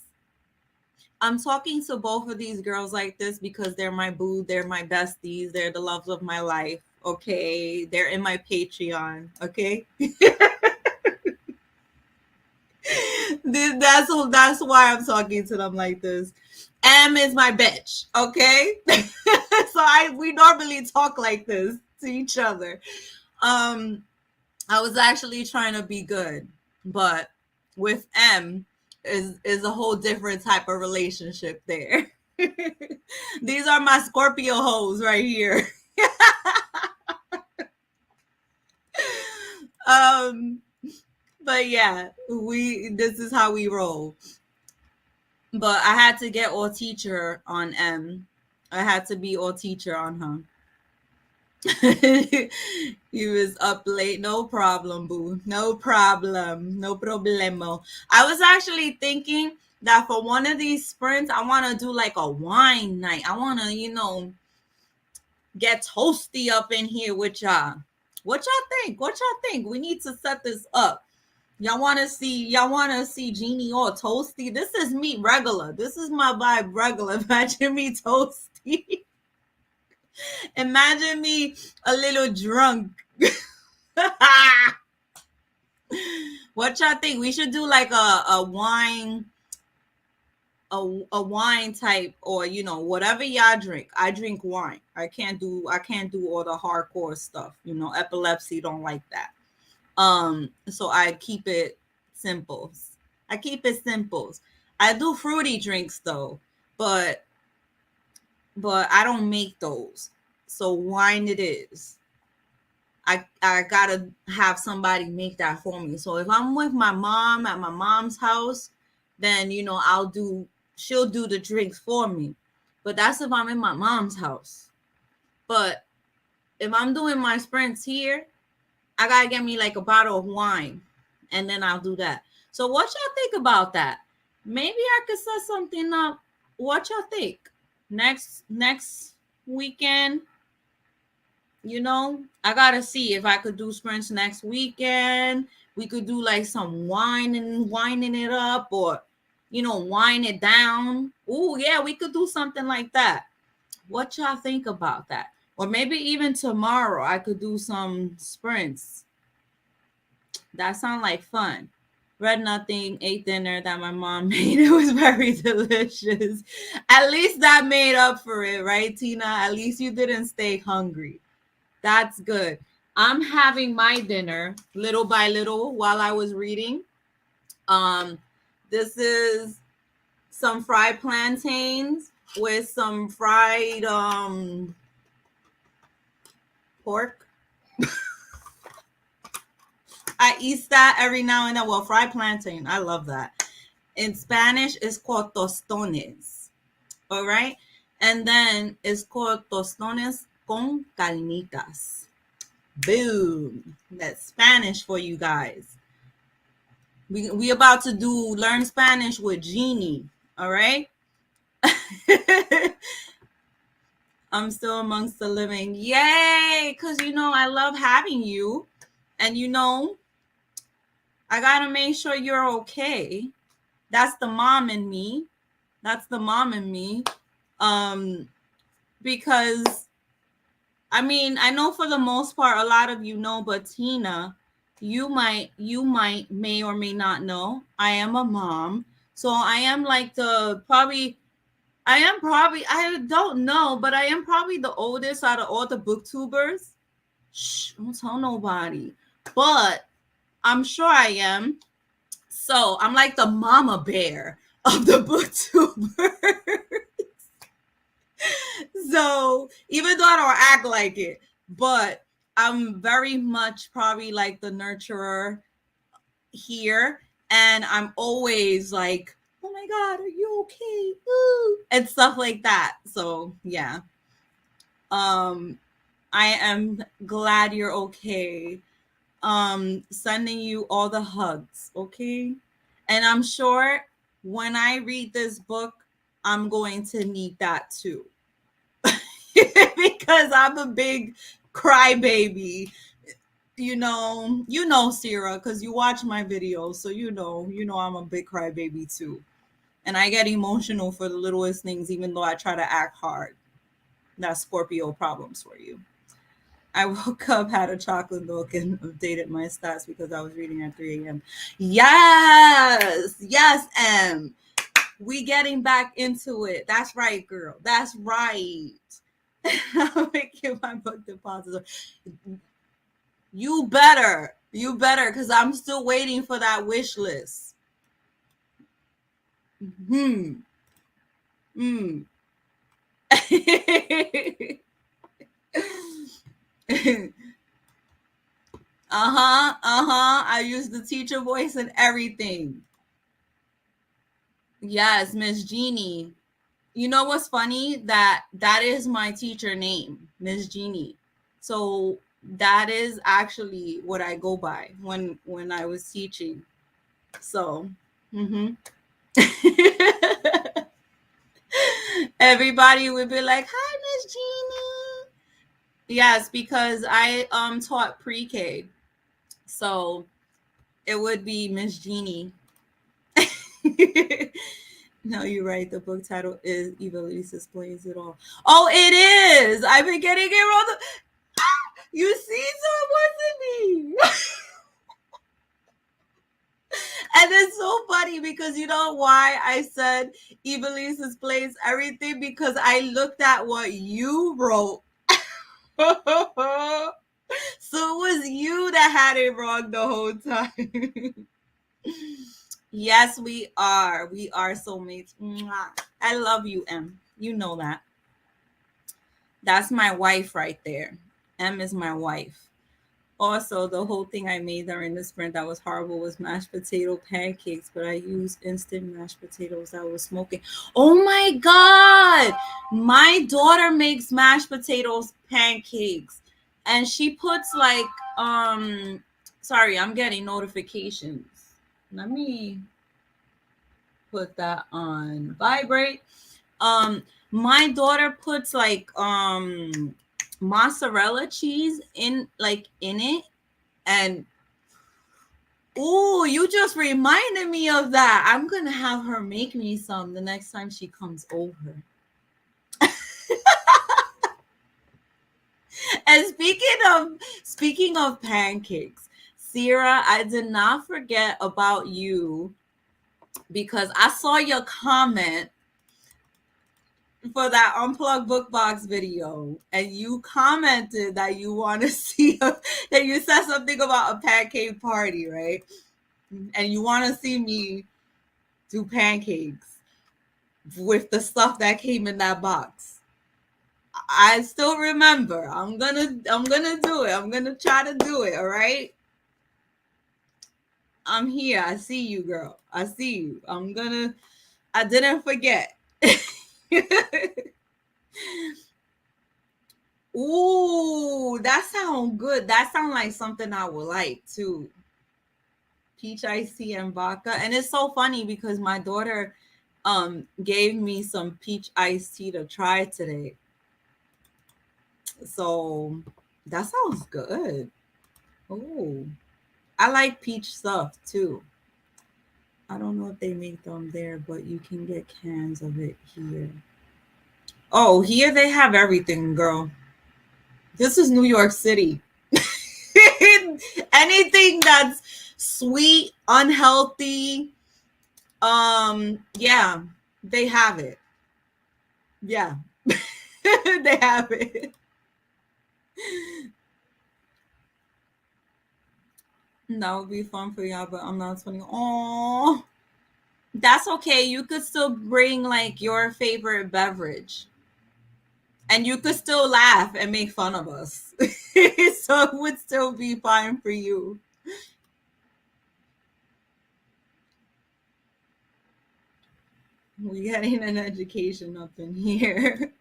I'm talking to both of these girls like this because they're my boo, they're my besties, they're the loves of my life. Okay, they're in my Patreon. Okay, that's why I'm talking to them like this. M is my bitch. Okay, so we normally talk like this to each other. I was actually trying to be good, but with M is a whole different type of relationship there. These are my Scorpio hoes right here. um but yeah, this is how we roll. But I had to get all teacher on M. I had to be all teacher on her. He was up late. No problem, boo. No problem. No problemo. I was actually thinking that for one of these sprints, I want to do like a wine night. I want to, get toasty up in here with y'all. What y'all think? What y'all think? We need to set this up. Y'all want to see Ginnie all toasty? This is me regular. This is my vibe regular. Imagine me toasty. Imagine me a little drunk. What y'all think? We should do like a wine, a wine type, or whatever y'all drink. I drink wine. I can't do all the hardcore stuff. Epilepsy don't like that. So I keep it simple. I do fruity drinks though, but I don't make those. So wine it is. I gotta have somebody make that for me. So if I'm with my mom at my mom's house, then she'll do the drinks for me. But that's if I'm in my mom's house. But if I'm doing my sprints here, I gotta get me like a bottle of wine, and then I'll do that. So what y'all think about that? Maybe I could set something up. What y'all think? Next weekend, I gotta see if I could do sprints next weekend. We could do like some winding it up, or wine it down. Oh yeah, we could do something like that. What y'all think about that? Or maybe even tomorrow I could do some sprints. That sounds like fun. Read nothing, ate dinner that my mom made. It was very delicious. At least that made up for it, right, Tina? At least you didn't stay hungry. That's good. I'm having my dinner little by little while I was reading. This is some fried plantains with some fried pork. I eat that every now and then. Well, fried plantain. I love that. In Spanish, it's called tostones. All right. And then it's called tostones con carnitas. Boom. That's Spanish for you guys. We about to learn Spanish with Ginnie. All right. I'm still amongst the living. Yay. Because, I love having you. And, I got to make sure you're okay. That's the mom in me. Because, I know for the most part, a lot of you know, but Tina, you may or may not know, I am a mom. So I am like I don't know, but I am probably the oldest out of all the booktubers. Shh, don't tell nobody. But I'm sure I am. So I'm like the mama bear of the booktubers. So even though I don't act like it, but I'm very much probably like the nurturer here. And I'm always like, oh my God, are you okay? Ooh, and stuff like that. So yeah. I am glad you're okay. Sending you all the hugs, okay? And I'm sure when I read this book, I'm going to need that too. Because I'm a big crybaby. Sarah, because you watch my videos, so I'm a big crybaby too. And I get emotional for the littlest things, even though I try to act hard. That's Scorpio problems for you. I woke up, had a chocolate milk, and updated my stats because I was reading at 3 a.m. Yes, M. We getting back into it. That's right, girl. That's right. I'll make you my book deposit. You better, because I'm still waiting for that wish list. I use the teacher voice and everything. Yes, Miss Ginnie. You know what's funny? That is my teacher name, Miss Ginnie. So that is actually what I go by when I was teaching. So, everybody would be like, "Hi, Miss Ginnie." Yes, because I taught pre-K, so it would be Miss Ginnie. No, you're right. The book title is Evilise Explains It All. Oh, it is. I've been getting it wrong. You see, so it wasn't me. And it's so funny because you know why I said Evilise Explains Everything? Because I looked at what you wrote. So it was you that had it wrong the whole time. Yes, we are. We are soulmates. I love you, M. You know that. That's my wife right there. M is my wife. Also, the whole thing I made during the sprint that was horrible was mashed potato pancakes, but I used instant mashed potatoes that was smoking. Oh my God! My daughter makes mashed potatoes pancakes. and she puts like sorry, I'm getting notifications. Let me put that on vibrate. My daughter puts like mozzarella cheese in it, and oh, you just reminded me of that. I'm gonna have her make me some the next time she comes over. And speaking of pancakes, Sierra, I did not forget about you because I saw your comment for that unplugged book box video, and you commented that you want to see that you said something about a pancake party, right? And you want to see me do pancakes with the stuff that came in that box. I still remember. I'm gonna do it. I'm gonna try to do it. All right. I'm here. I see you, girl. I see you. I didn't forget. Ooh, that sounds good. That sounds like something I would like too. Peach iced tea and vodka. And it's so funny because my daughter gave me some peach iced tea to try today. So that sounds good. Oh, I like peach stuff too. I don't know if they make them there, but you can get cans of it here. Oh, here they have everything, girl. This is New York City. Anything that's sweet, unhealthy, yeah, they have it. Yeah. They have it. That would be fun for y'all, but I'm not 20. Oh, that's okay. You could still bring like your favorite beverage, and you could still laugh and make fun of us. So it would still be fine for you. We're getting an education up in here.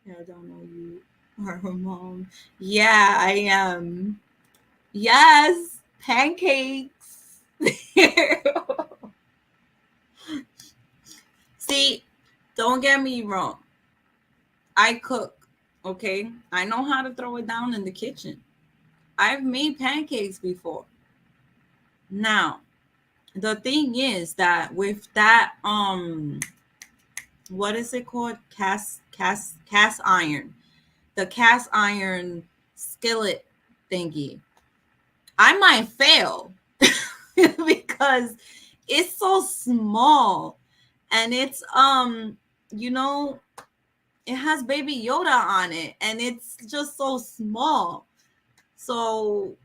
Yeah, I don't know you are her mom. Yeah, I am. Yes, pancakes. See, don't get me wrong. I cook, okay? I know how to throw it down in the kitchen. I've made pancakes before. Now, the thing is that with that what is it called? Cast iron. The cast iron skillet thingy. I might fail because it's so small, and it's you know, it has baby Yoda on it, and it's just so small. So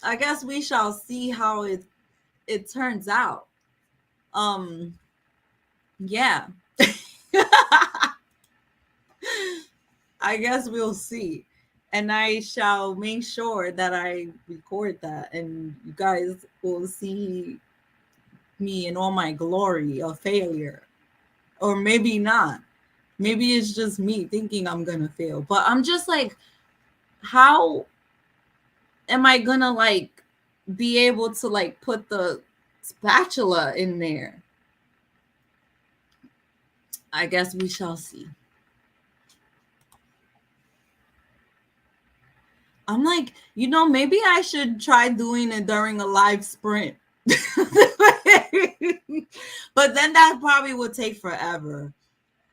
I guess we shall see how it turns out. Yeah. I guess we'll see. And I shall make sure that I record that, and you guys will see me in all my glory of failure. Or maybe not. Maybe it's just me thinking I'm gonna fail. But I'm just like, how am I gonna like be able to like put the spatula in there? I guess we shall see. I'm like, maybe I should try doing it during a live sprint. But then that probably would take forever.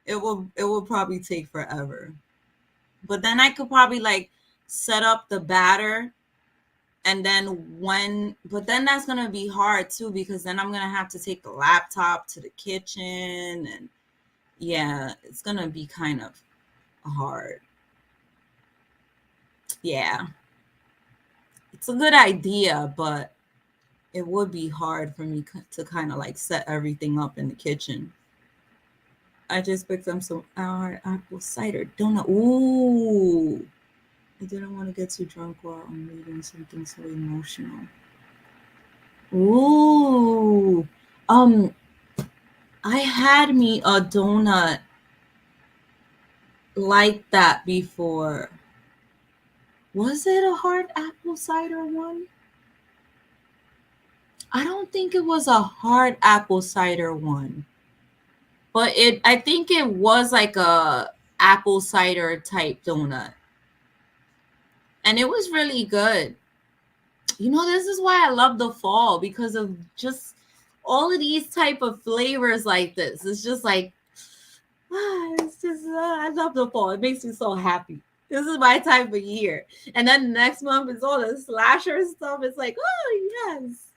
It will probably take forever. But then I could probably like set up the batter, and then but then that's gonna be hard too, because then I'm gonna have to take the laptop to the kitchen, and yeah, it's gonna be kind of hard. Yeah, it's a good idea, but it would be hard for me to kind of like set everything up in the kitchen. I just picked up some apple cider donut. Ooh, I didn't want to get too drunk while I'm reading something so emotional. Ooh, I had me a donut like that before. Was it a hard apple cider one? I don't think it was a hard apple cider one. But I think it was like a apple cider type donut. And it was really good. This is why I love the fall, because of just all of these type of flavors like this. It's just like, it's just, I love the fall. It makes me so happy. This is my time of year. And then next month is all the slasher stuff. It's like, oh, yes.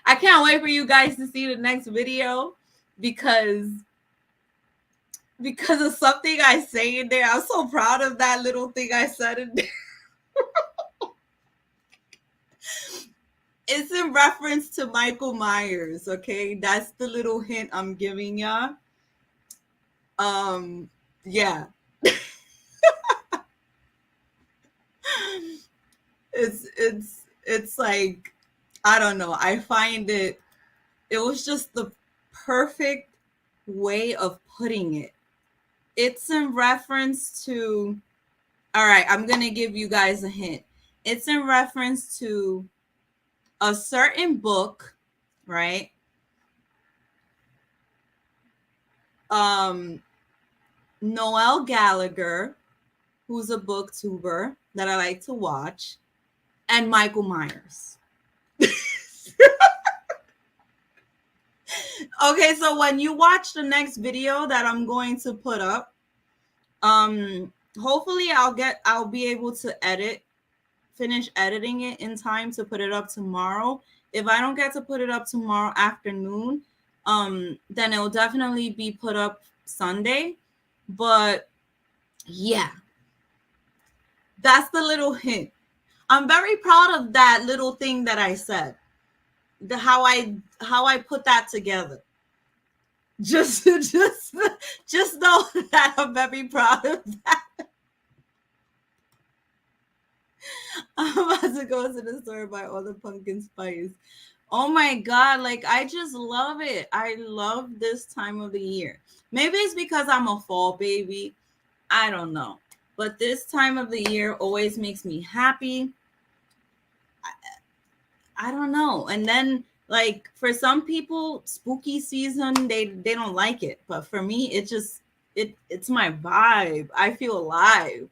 I can't wait for you guys to see the next video because of something I say in there. I'm so proud of that little thing I said in there. It's in reference to Michael Myers, okay? That's the little hint I'm giving y'all. Yeah. It's like, I don't know. I find it was just the perfect way of putting it. It's in reference to, all right, I'm going to give you guys a hint. It's in reference to a certain book, right? Noel Gallagher, who's a booktuber that I like to watch, and Michael Myers. Okay, so when you watch the next video that I'm going to put up, hopefully I'll be able to finish editing it in time to put it up tomorrow. If I don't get to put it up tomorrow afternoon, then it will definitely be put up Sunday. But yeah, that's the little hint. I'm very proud of that little thing that I said. How I put that together. Just know that I'm very proud of that. I'm about to go to the store and buy all the pumpkin spice. Oh my God, like I just love it. I love this time of the year. Maybe it's because I'm a fall baby. I don't know. But this time of the year always makes me happy. I don't know. And then like for some people, spooky season, they don't like it. But for me, it's my vibe. I feel alive.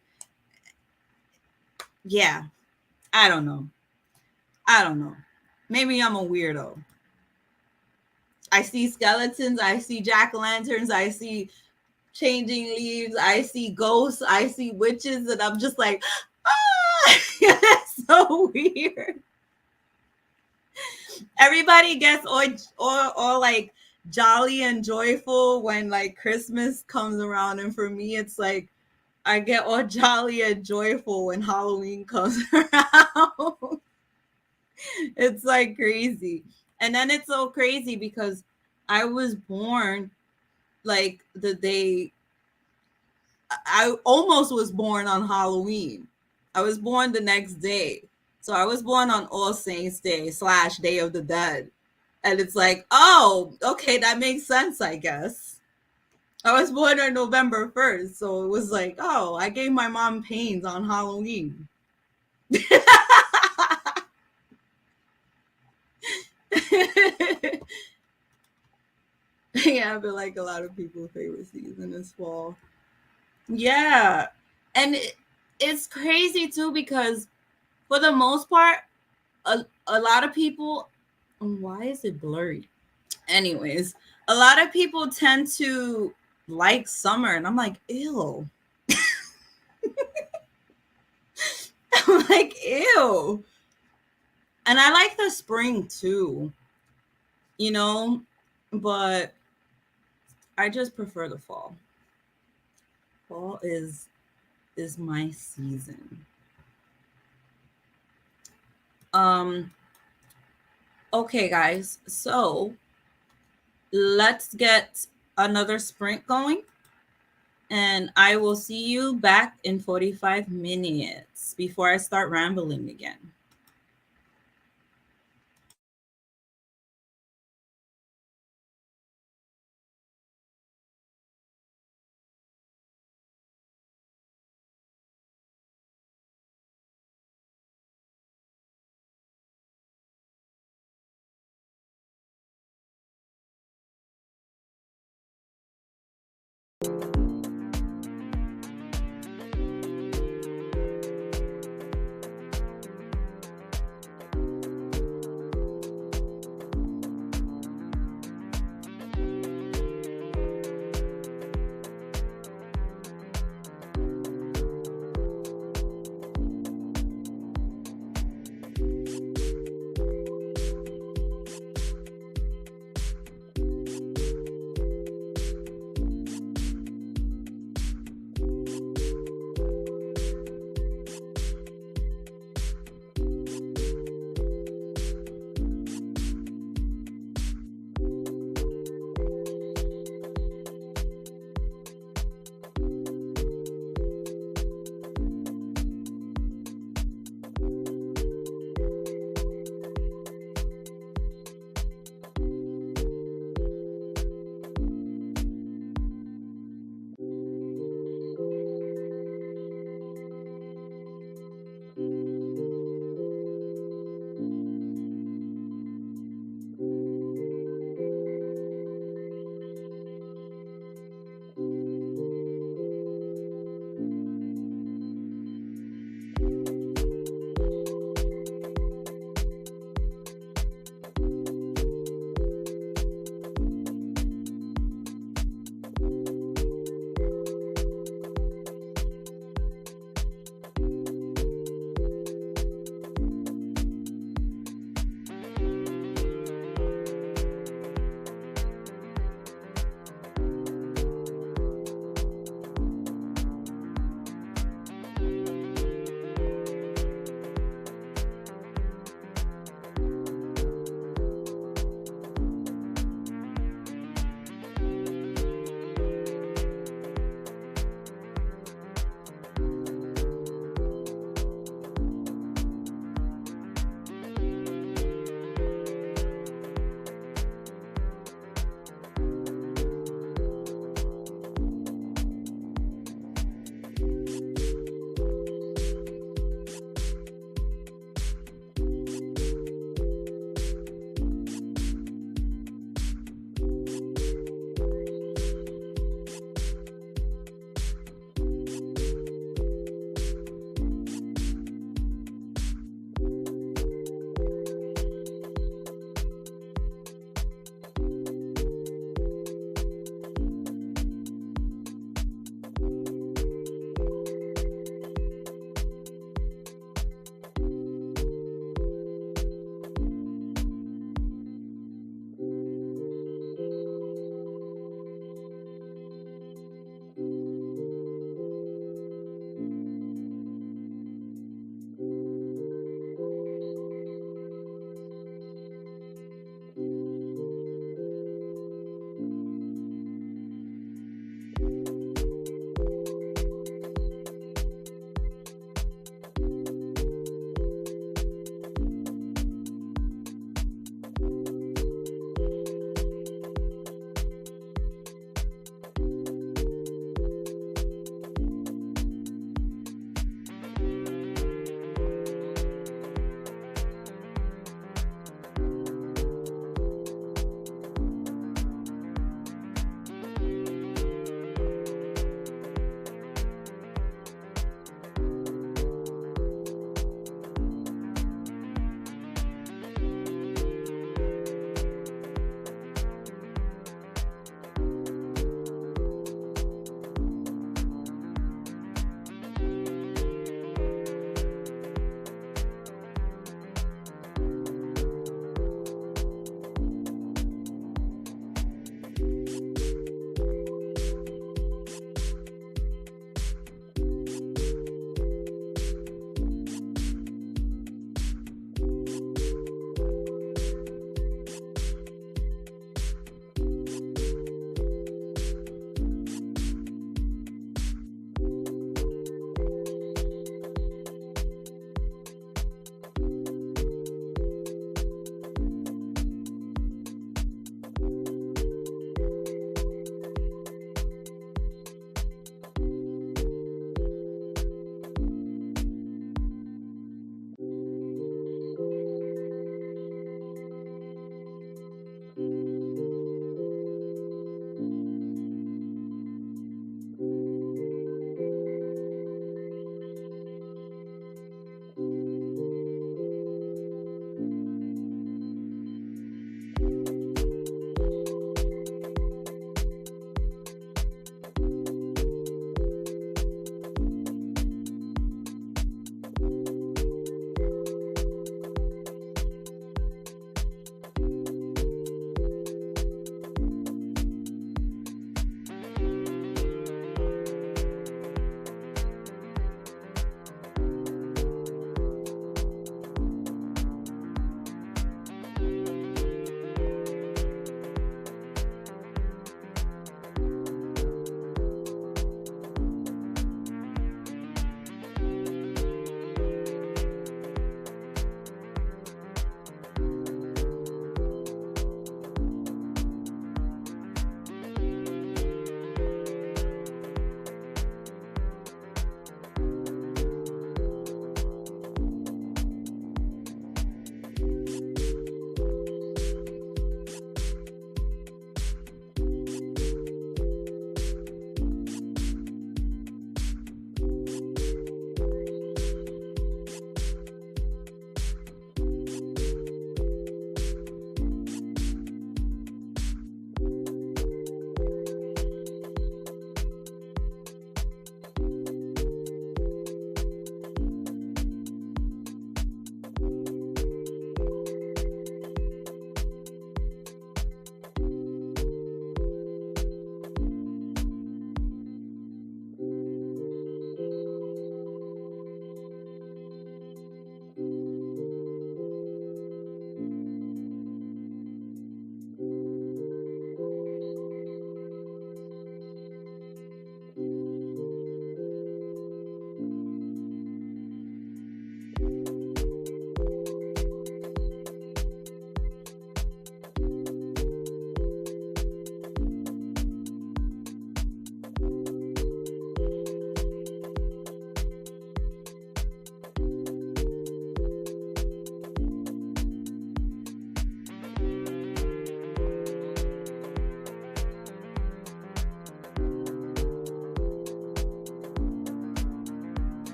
Yeah. I don't know. Maybe I'm a weirdo. I see skeletons, I see jack-o'-lanterns, I see changing leaves, I see ghosts, I see witches, and I'm just like, ah, it's so weird. Everybody gets all like jolly and joyful when like Christmas comes around, and for me, it's like I get all jolly and joyful when Halloween comes around. It's like crazy. And then it's so crazy because I was born like the day I almost was born on Halloween. I was born the next day. So I was born on All Saints Day / Day of the Dead. And it's like, oh, okay, that makes sense, I guess. I was born on November 1st. So it was like, oh, I gave my mom pains on Halloween. Yeah, but like a lot of people's favorite season is fall. Yeah. And it's crazy too because for the most part, a lot of people, why is it blurry? Anyways, a lot of people tend to like summer, and I'm like, ew. I'm like, ew. And I like the spring too, but I just prefer the fall. Fall is my season. Okay, guys. So let's get another sprint going. And I will see you back in 45 minutes before I start rambling again.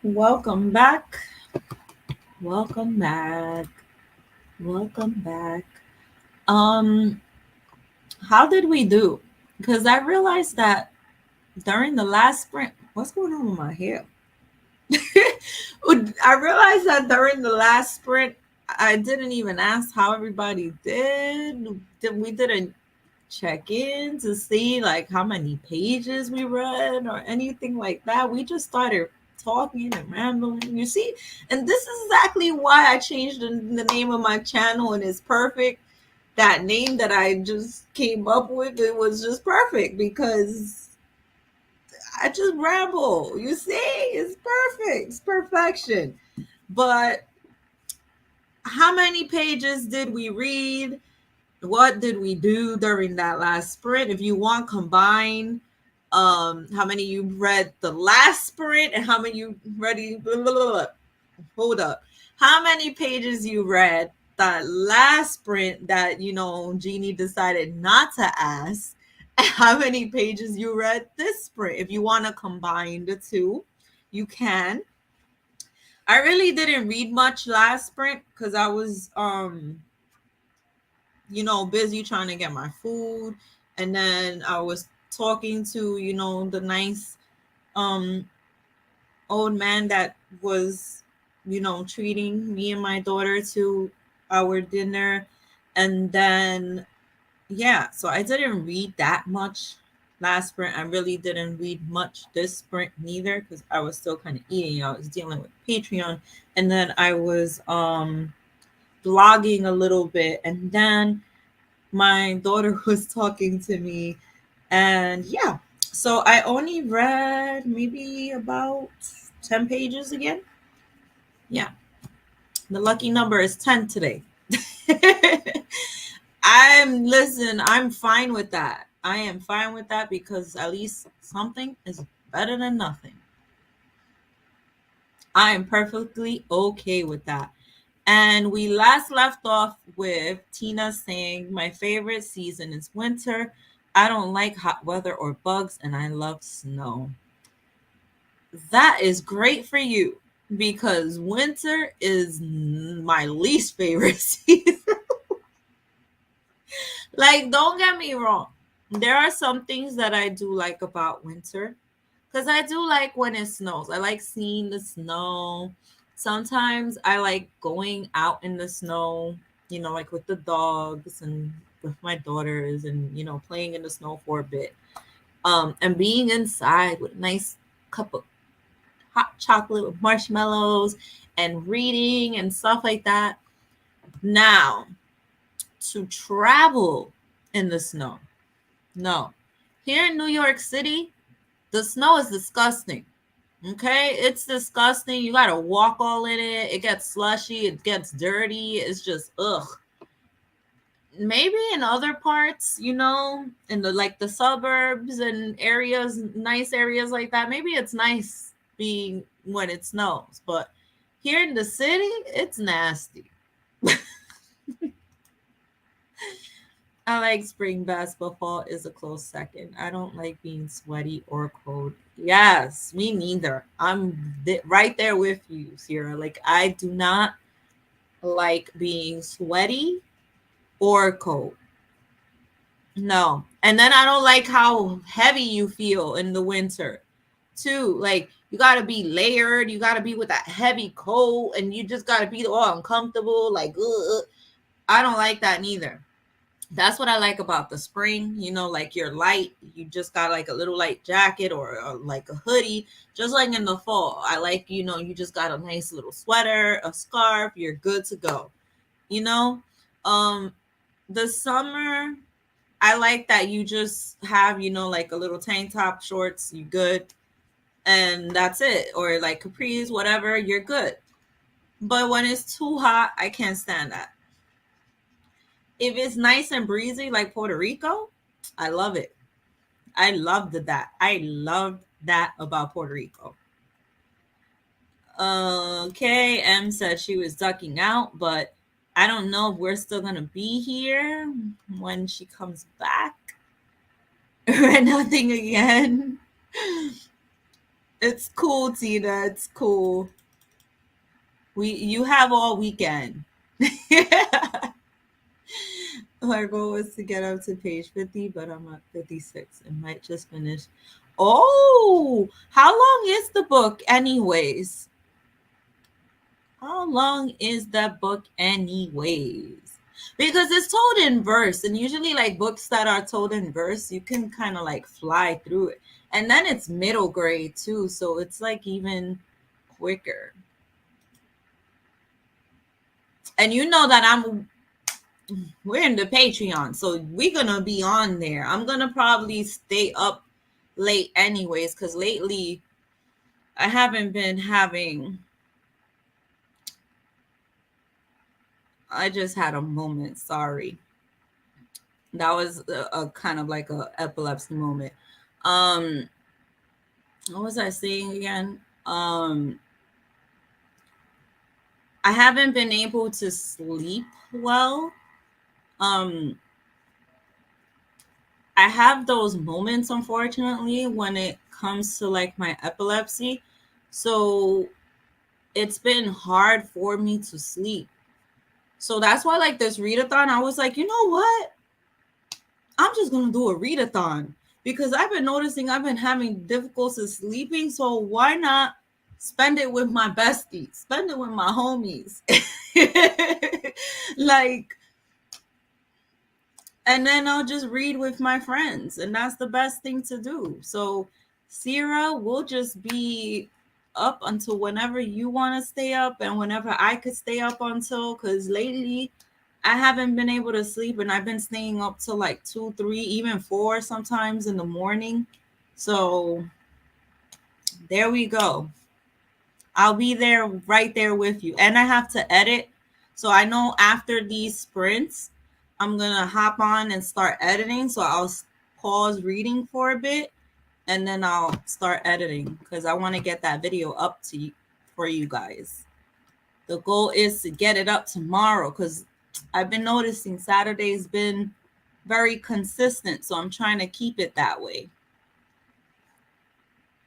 Welcome back. Welcome back. Welcome back. Um, how did we do? Because I realized that during the last sprint, what's going on with my hair? I realized that during the last sprint, I didn't even ask how everybody did. We didn't check in to see like how many pages we read or anything like that. We just started talking and rambling. You see, and this is exactly why I changed the name of my channel, and it's perfect. That name that I just came up with, it was just perfect because I just ramble. You see, it's perfect. It's perfection. But how many pages did we read? What did we do during that last sprint? If you want, combine how many you read the last sprint and how many you read. Hold up. How many pages you read that last sprint that Ginnie decided not to ask? And how many pages you read this sprint? If you want to combine the two, you can. I really didn't read much last sprint because I was busy trying to get my food. And then I was talking to, the nice um old man that was, treating me and my daughter to our dinner. And then, yeah, so I didn't read that much last sprint. I really didn't read much this sprint neither because I was still kind of eating. I was dealing with Patreon. And then I was blogging a little bit. And then my daughter was talking to me, and yeah, so I only read maybe about 10 pages again. Yeah, the lucky number is 10 today. I'm fine with that. I am fine with that because at least something is better than nothing. I am perfectly okay with that. And we last left off with Tina saying, "My favorite season is winter. I don't like hot weather or bugs, and I love snow." That is great for you because winter is my least favorite season. Like, don't get me wrong. There are some things that I do like about winter because I do like when it snows. I like seeing the snow. Sometimes I like going out in the snow, like with the dogs and with my daughters and, playing in the snow for a bit. And being inside with a nice cup of hot chocolate with marshmallows and reading and stuff like that. Now, to travel in the snow. No. Here in New York City, the snow is disgusting. Okay, it's disgusting. You gotta walk all in it. It gets slushy. It gets dirty. It's just ugh. Maybe in other parts, in the suburbs and areas, nice areas like that. Maybe it's nice being when it snows, but here in the city, it's nasty. I like spring best, but fall is a close second. I don't like being sweaty or cold. Yes, me neither. I'm right there with you, Sierra. Like, I do not like being sweaty or cold. No. And then I don't like how heavy you feel in the winter, too. Like, you got to be layered. You got to be with that heavy coat, and you just got to be all uncomfortable. Like, ugh. I don't like that neither. That's what I like about the spring, like you're light, you just got like a little light jacket or like a hoodie, just like in the fall. I like, you just got a nice little sweater, a scarf, you're good to go. You know, um, the summer, I like that you just have, like a little tank top, shorts, you good, and that's it. Or like capris, whatever, you're good. But when it's too hot, I can't stand that. If it's nice and breezy like Puerto Rico, I love it. I loved that. I loved that about Puerto Rico. Okay, M said she was ducking out, but I don't know if we're still gonna be here when she comes back or nothing again. It's cool, Tina. It's cool. You have all weekend. My goal was to get up to page 50, but I'm at 56 and might just finish. Oh, how long is the book, anyways? How long is that book, anyways? Because it's told in verse, and usually, like books that are told in verse, you can kind of like fly through it. And then it's middle grade too, so it's like even quicker. And you know that we're in the Patreon, so we're gonna be on there. I'm gonna probably stay up late anyways, because lately I haven't been having. I just had a moment. Sorry, that was a kind of like a epilepsy moment. Um, what was I saying again? I haven't been able to sleep well. Um, I have those moments, unfortunately, when it comes to like my epilepsy. So it's been hard for me to sleep. So that's why, like this readathon, I was like, you know what? I'm just gonna do a readathon because I've been noticing I've been having difficulty sleeping. So why not spend it with my besties? Spend it with my homies. Like, and then I'll just read with my friends, and that's the best thing to do. So, Sierra will just be up until whenever you want to stay up, and whenever I could stay up until. Because lately, I haven't been able to sleep, and I've been staying up till like 2, 3, even 4 sometimes in the morning. So there we go. I'll be there right there with you. And I have to edit. So I know after these sprints, I'm going to hop on and start editing. So I'll pause reading for a bit and then I'll start editing because I want to get that video up to you for you guys. The goal is to get it up tomorrow because I've been noticing Saturday's been very consistent. So I'm trying to keep it that way.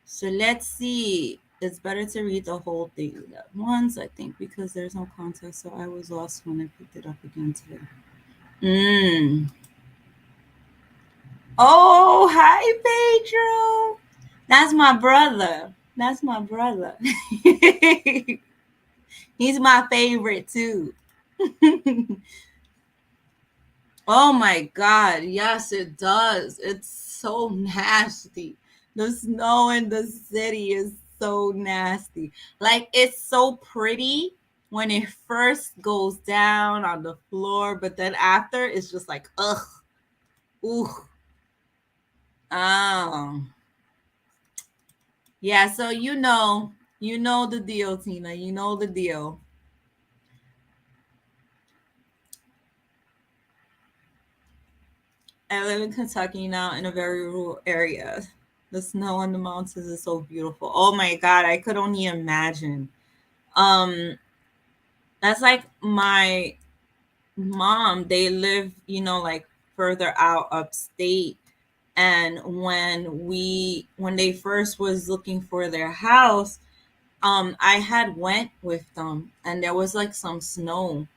So let's see. It's better to read the whole thing at once, I think, because there's no context. So I was lost when I picked it up again today. Oh, hi, Pedro. That's my brother. That's my brother. He's my favorite too. Oh my God. Yes, it does. It's so nasty. The snow in the city is so nasty. Like, it's so pretty when it first goes down on the floor, but then after, it's just like, ugh. Ooh. Oh. Yeah, so you know the deal, Tina. You know the deal. I live in Kentucky now in a very rural area. The snow on the mountains is so beautiful. Oh my God, I could only imagine. Um, that's like my mom, they live, like further out upstate. And when they first was looking for their house, I had went with them and there was like some snow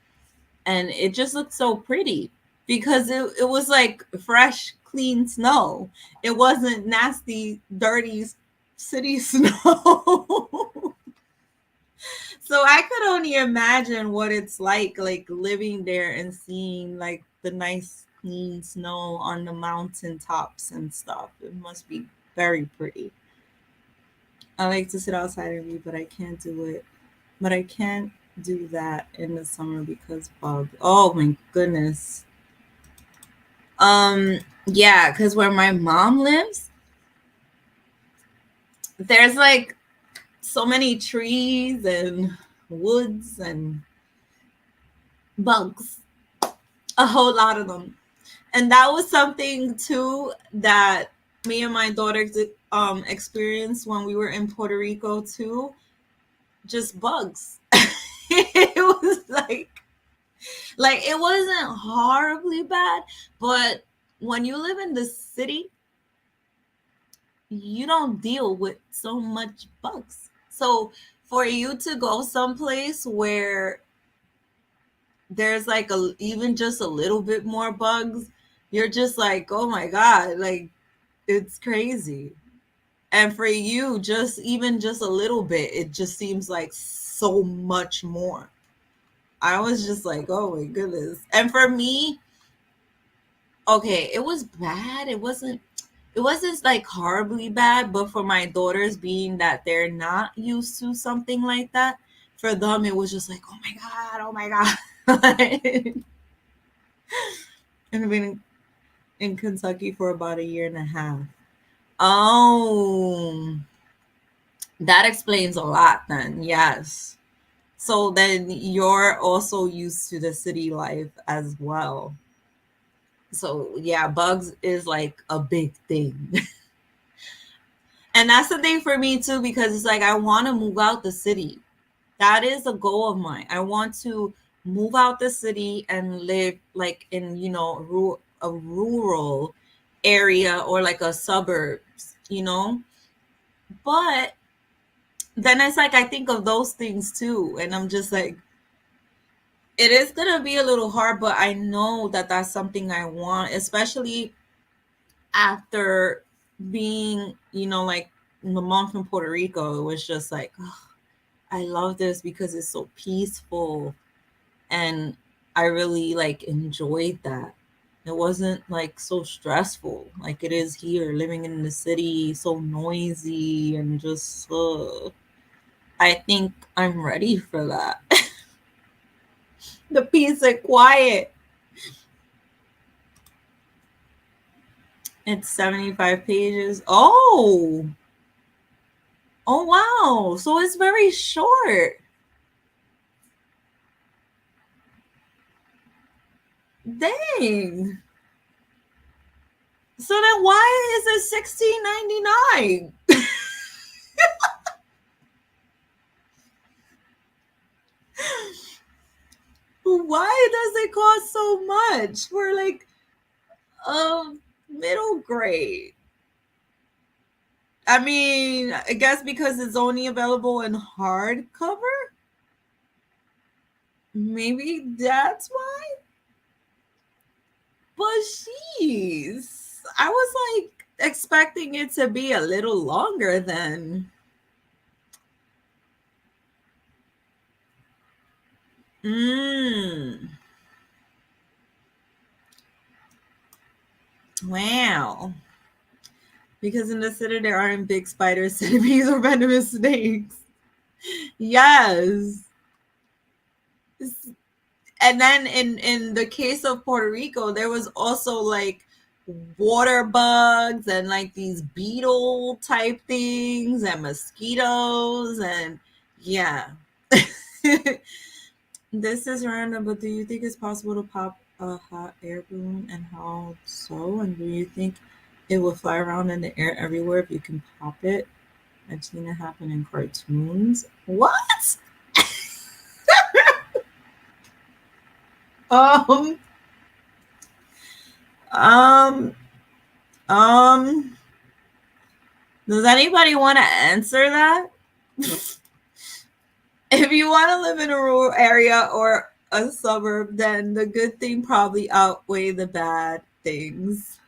and it just looked so pretty because it was like fresh, clean snow. It wasn't nasty, dirty city snow. So I could only imagine what it's like living there and seeing like the nice clean snow on the mountain tops and stuff. It must be very pretty. I like to sit outside and read, but I can't do it. But I can't do that in the summer because bug. Oh my goodness. Yeah, because where my mom lives, there's like so many trees and woods and bugs. A whole lot of them. And that was something too that me and my daughter experienced when we were in Puerto Rico too. Just bugs. It was like it wasn't horribly bad, but when you live in the city, you don't deal with so much bugs. So for you to go someplace where there's like a even just a little bit more bugs, you're just like, oh my god, like it's crazy. And for you, just even just a little bit, it just seems like so much more. I was just like, oh my goodness. And for me, okay, it was bad. It wasn't like horribly bad, but for my daughters being that they're not used to something like that, for them it was just like, oh my god, oh my god. And I've been in Kentucky for about a year and a half. Oh, that explains a lot then. Yes. So then you're also used to the city life as well. So yeah, bugs is like a big thing. And that's the thing for me too, because it's like I want to move out the city. That is a goal of mine. I want to move out the city and live like in, a rural area or like a suburbs, But then it's like I think of those things too, and I'm just like, it is gonna be a little hard, but I know that that's something I want, especially after being, like the month in Puerto Rico. It was just like, oh, I love this because it's so peaceful, and I really like enjoyed that. It wasn't like so stressful like it is here, living in the city, so noisy and just. I think I'm ready for that. The peace and quiet. It's 75 pages. Oh wow. So it's very short. Dang. So then why is it 16.99? Why does it cost so much for like middle grade? I mean, I guess because it's only available in hardcover. Maybe that's why. But jeez, I was like expecting it to be a little longer than. Mm. Wow. Because in the city there aren't big spiders, centipedes, or venomous snakes. Yes. And then in the case of Puerto Rico, there was also like water bugs and like these beetle type things and mosquitoes and yeah. This is random, but do you think it's possible to pop a hot air balloon, and how so? And do you think it will fly around in the air everywhere if you can pop it? I've seen it happen in cartoons. What? Um, um, um, does anybody want to answer that? If you want to live in a rural area or a suburb, then the good thing probably outweigh the bad things.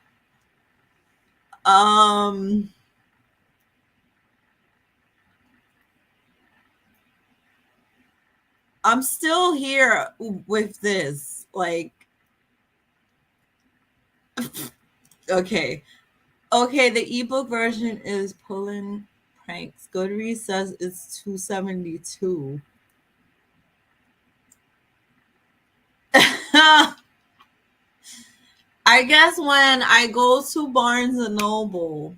Um, I'm still here with this. Like, okay. Okay, the ebook version is pulling pranks. Goodreads says it's 272. I guess when I go to Barnes and Noble,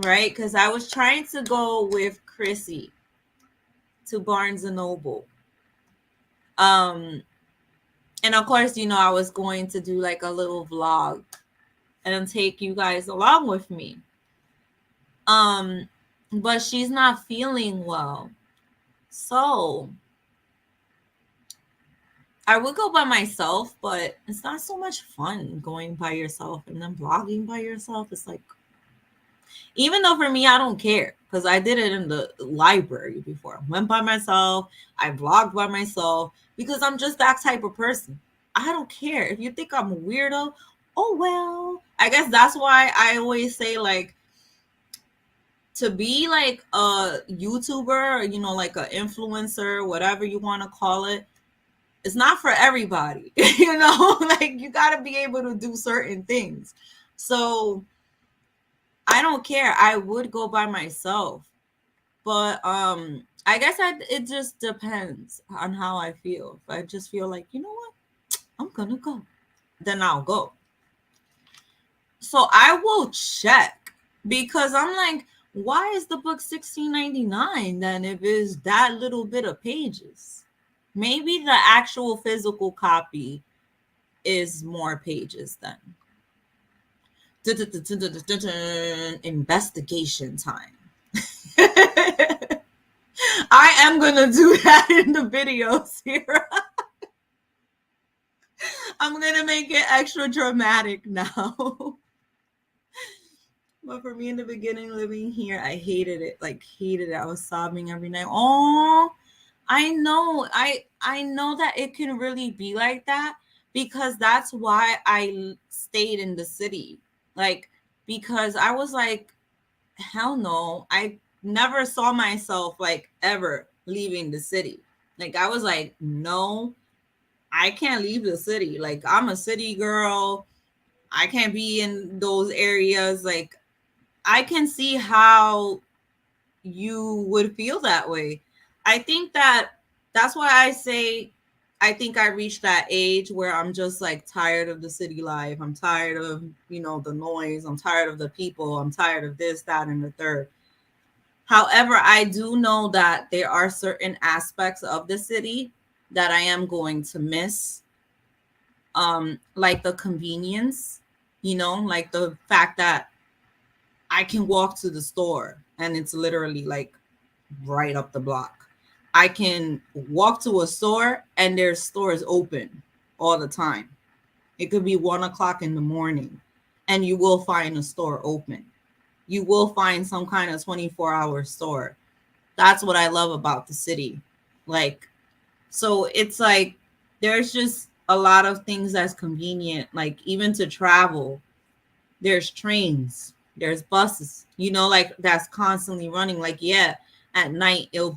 right? Because I was trying to go with Chrissy to Barnes and Noble. Um, and of course, I was going to do like a little vlog and take you guys along with me. But she's not feeling well. So I would go by myself, but it's not so much fun going by yourself and then vlogging by yourself. It's like Even though for me, I don't care because I did it in the library before. I went by myself. I vlogged by myself because I'm just that type of person. I don't care. If you think I'm a weirdo, oh well. I guess that's why I always say, like, to be like a YouTuber, or, you know, like an influencer, whatever you want to call it, it's not for everybody. You know, like you got to be able to do certain things. So I don't care. I would go by myself. But I guess it just depends on how I feel. If I just feel like, you know what, I'm gonna go, then I'll go. So I will check because I'm like, why is the book $16.99 then if it's that little bit of pages? Maybe the actual physical copy is more pages then. Investigation time. I am gonna do that in the videos here. I'm gonna make it extra dramatic now. But for me in the beginning, living here, I hated it. Like hated it. I was sobbing every night. Oh, I know. I know that it can really be like that because that's why I stayed in the city. Like because I was like, hell no. I never saw myself like ever leaving the city. Like I was like, no, I can't leave the city. Like I'm a city girl. I can't be in those areas. Like I can see how you would feel that way. I think that's why I say I think I reached that age where I'm just like tired of the city life. I'm tired of, you know, the noise. I'm tired of the people. I'm tired of this, that, and the third. However, I do know that there are certain aspects of the city that I am going to miss. Like the convenience, you know, like the fact that I can walk to the store and it's literally like right up the block. I can walk to a store and their store is open all the time. It could be 1 o'clock in the morning and you will find a store open. You will find some kind of 24-hour store. That's what I love about the city. Like, so it's like there's just a lot of things that's convenient, like even to travel. There's trains, there's buses, you know, like that's constantly running. Like, yeah, at night it'll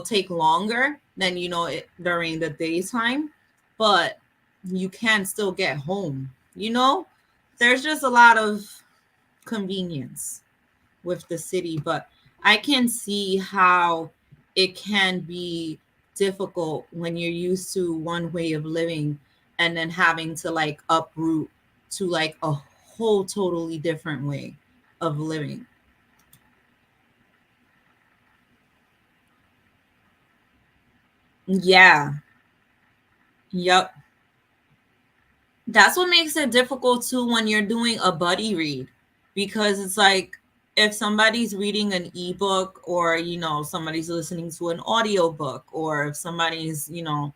take longer than, you know, it during the daytime, but you can still get home, you know. There's just a lot of convenience with the city, but I can see how it can be difficult when you're used to one way of living and then having to like uproot to like a whole totally different way of living. Yeah. Yep. That's what makes it difficult too when you're doing a buddy read, because it's like if somebody's reading an ebook, or you know somebody's listening to an audiobook, or if somebody's, you know,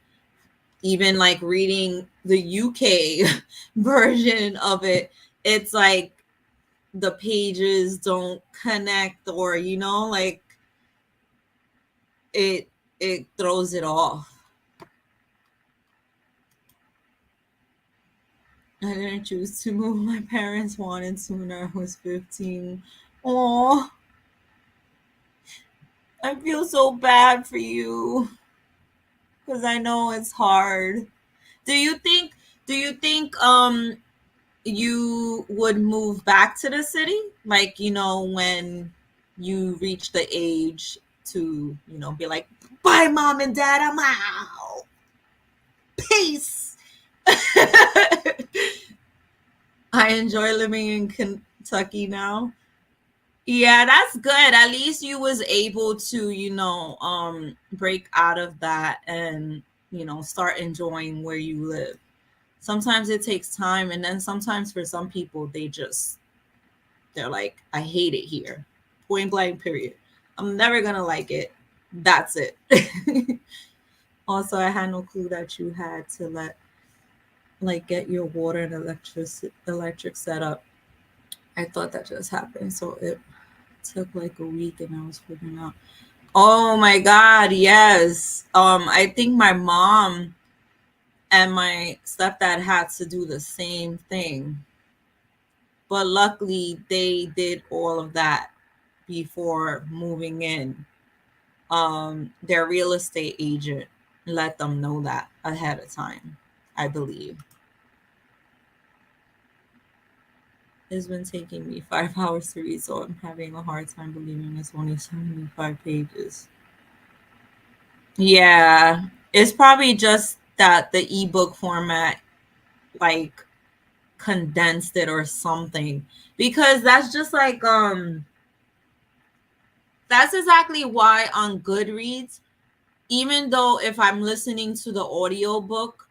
even like reading the UK version of it, it's like the pages don't connect, or you know, like it it throws it off. I didn't choose to move. My parents wanted sooner. I was 15. Oh, I feel so bad for you because I know it's hard. Do you think you would move back to the city? Like, you know, when you reach the age to, you know, be like, bye mom and dad, I'm out. Peace. I enjoy living in Kentucky now. Yeah, that's good. At least you was able to, you know, break out of that and, you know, start enjoying where you live. Sometimes it takes time, and then sometimes for some people they're like, I hate it here. Point blank period. I'm never gonna like it. That's it. Also, I had no clue that you had to get your water and electric set up. I thought that just happened. So it took like a week and I was figuring out. Oh my God, yes. I think my mom and my stepdad had to do the same thing. But luckily they did all of that before moving in. Their real estate agent let them know that ahead of time, I believe. It's been taking me 5 hours to read, so I'm having a hard time believing it's only 75 pages. Yeah, it's probably just that the ebook format like condensed it or something. Because that's just like that's exactly why on Goodreads, even though if I'm listening to the audio book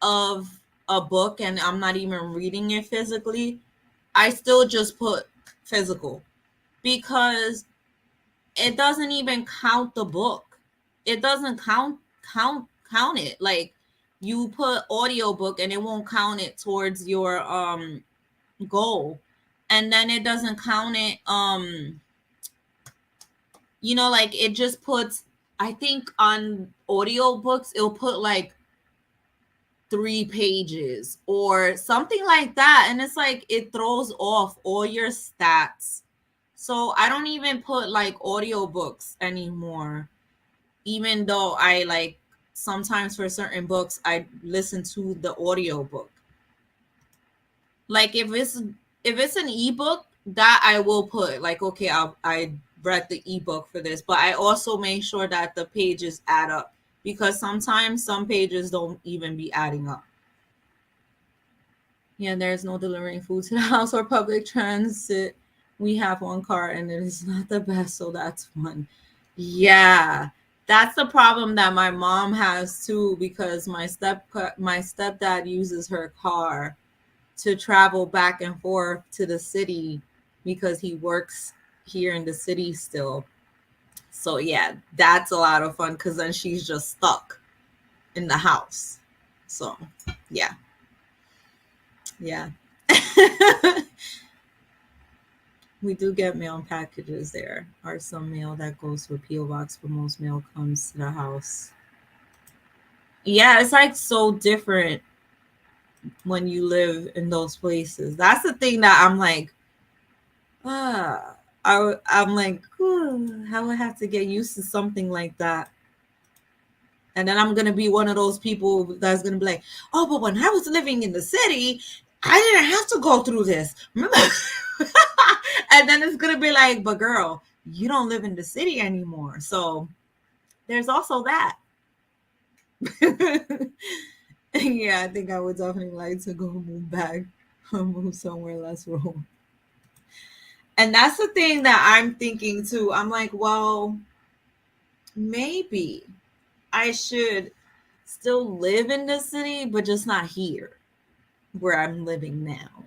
of a book and I'm not even reading it physically, I still just put physical because it doesn't even count the book. It doesn't count it. Like you put audiobook and it won't count it towards your goal. And then it doesn't count it like it just puts, I think on audiobooks it'll put like 3 pages or something like that, and it's like it throws off all your stats. So I don't even put like audiobooks anymore, even though I like sometimes for certain books I listen to the audiobook. Like if it's an ebook that I will put like, okay, I read the ebook for this, but I also make sure that the pages add up because sometimes some pages don't even be adding up. Yeah, there's no delivering food to the house or public transit. We have one car and it is not the best, so that's fun. Yeah. That's the problem that my mom has too, because my stepdad uses her car to travel back and forth to the city because he works here in the city still. So yeah, that's a lot of fun because then she's just stuck in the house. So yeah, yeah. We do get mail packages. There are some mail that goes to a PO box, but most mail comes to the house. Yeah, it's like so different when you live in those places. That's the thing that I'm like, I'm like, how I have to get used to something like that. And then I'm gonna be one of those people that's gonna be like, oh, but when I was living in the city, I didn't have to go through this. Remember? And then it's gonna be like, but girl, you don't live in the city anymore. So there's also that. Yeah, I think I would definitely like to go move back or move somewhere less rural. And that's the thing that I'm thinking too. I'm like, well, maybe I should still live in the city, but just not here where I'm living now.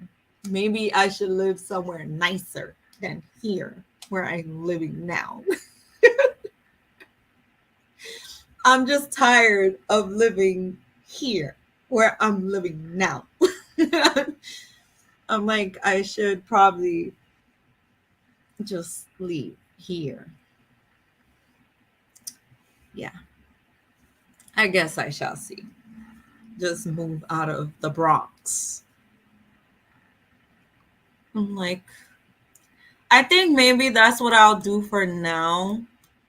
Maybe I should live somewhere nicer than here where I'm living now. I'm just tired of living here where I'm living now. I'm like, I should probably just leave here. Yeah, I guess I shall see. Just move out of the Bronx. I'm like, I think maybe that's what I'll do for now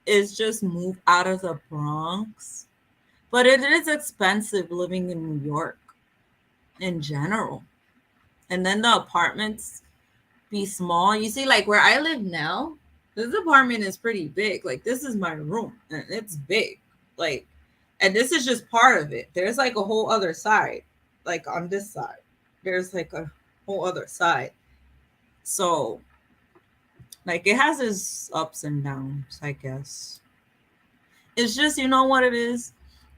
is just move out of the Bronx. But it is expensive living in New York in general. And then the apartments be small. You see, like where I live now, this apartment is pretty big. Like this is my room and it's big. Like, and this is just part of it. There's like a whole other side. Like on this side, there's like a whole other side. So like it has its ups and downs, I guess. It's just, you know what it is?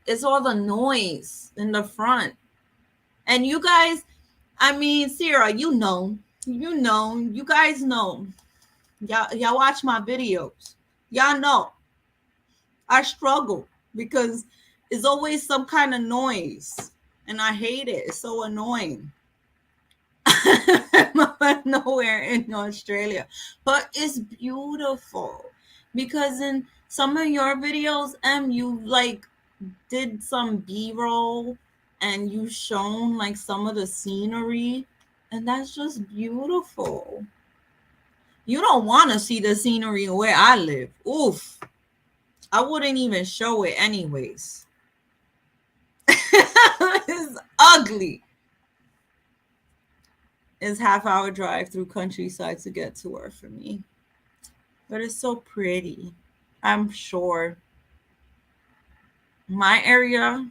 It's all the noise in the front. And you guys, I mean, Sierra, you guys know. Y'all watch my videos. Y'all know I struggle because it's always some kind of noise. And I hate it. It's so annoying. nowhere in Australia, but it's beautiful because in some of your videos, you like did some B-roll and you shown like some of the scenery, and that's just beautiful. You don't want to see the scenery where I live. Oof. I wouldn't even show it anyways. It's ugly. It's half-hour drive through countryside to get to work for me. But it's so pretty. I'm sure my area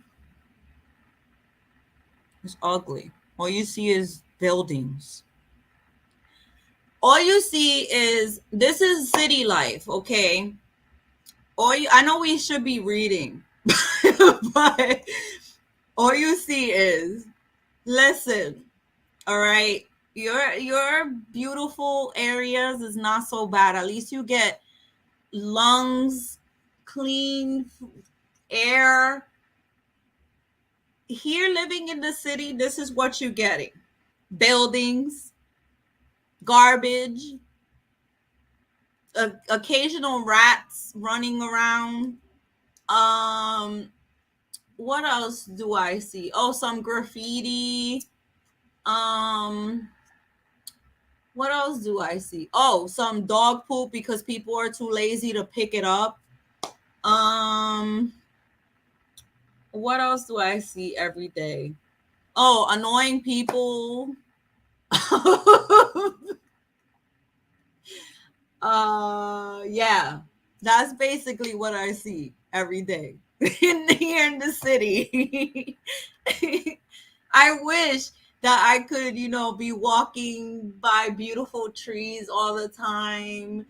is ugly. All you see is buildings. All you see is this is city life, okay? I know we should be reading, but all you see is listen, all right? Your beautiful areas is not so bad. At least you get lungs, clean air. Here living in the city, this is what you're getting. Buildings, garbage, occasional rats running around. What else do I see? Oh, some graffiti. What else do I see? Oh, some dog poop because people are too lazy to pick it up. What else do I see every day? Oh, annoying people. Yeah, that's basically what I see every day here in the city. I wish that I could, be walking by beautiful trees all the time,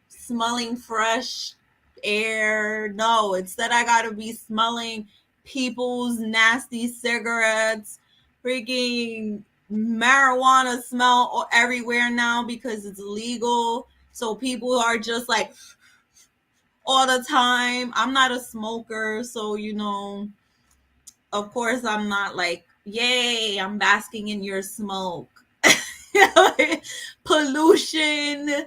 smelling fresh air. No, instead I gotta be smelling people's nasty cigarettes, freaking marijuana smell everywhere now because it's legal. So people are just like all the time. I'm not a smoker, so of course I'm not like, yay, I'm basking in your smoke. Pollution,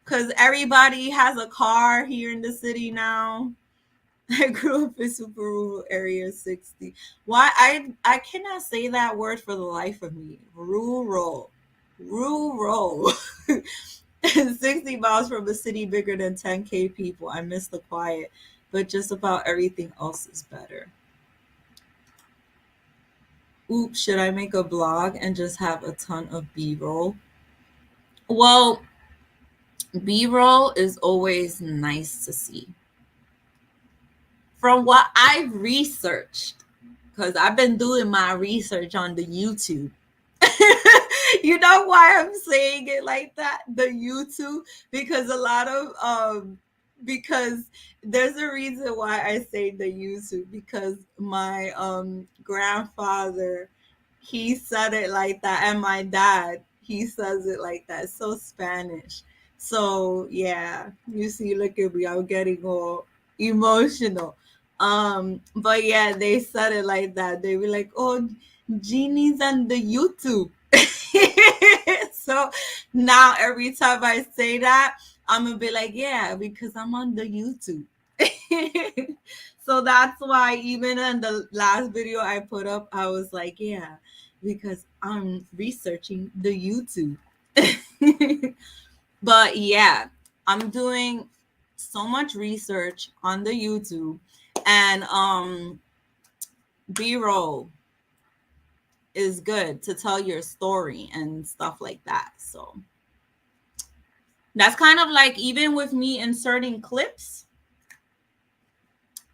because everybody has a car here in the city now. I grew up in super rural area 60. Why I cannot say that word for the life of me. Rural. 60 miles from a city bigger than 10K people. I miss the quiet, but just about everything else is better. Oops, should I make a blog and just have a ton of B-roll? Well, B-roll is always nice to see. From what I've researched, because I've been doing my research on the YouTube. You know why I'm saying it like that? The YouTube, because a lot of because there's a reason why I say the YouTube, because my grandfather, he said it like that, and my dad, he says it like that. So Spanish. So yeah, you see, look at me, I'm getting all emotional. But yeah, they said it like that. They were like, oh, Ginnie's on the YouTube. So now every time I say that, I'm gonna be like, yeah, because I'm on the YouTube. So that's why even in the last video I put up, I was like, yeah, because I'm researching the YouTube. But yeah, I'm doing so much research on the YouTube, and B-roll is good to tell your story and stuff like that. So that's kind of like, even with me inserting clips,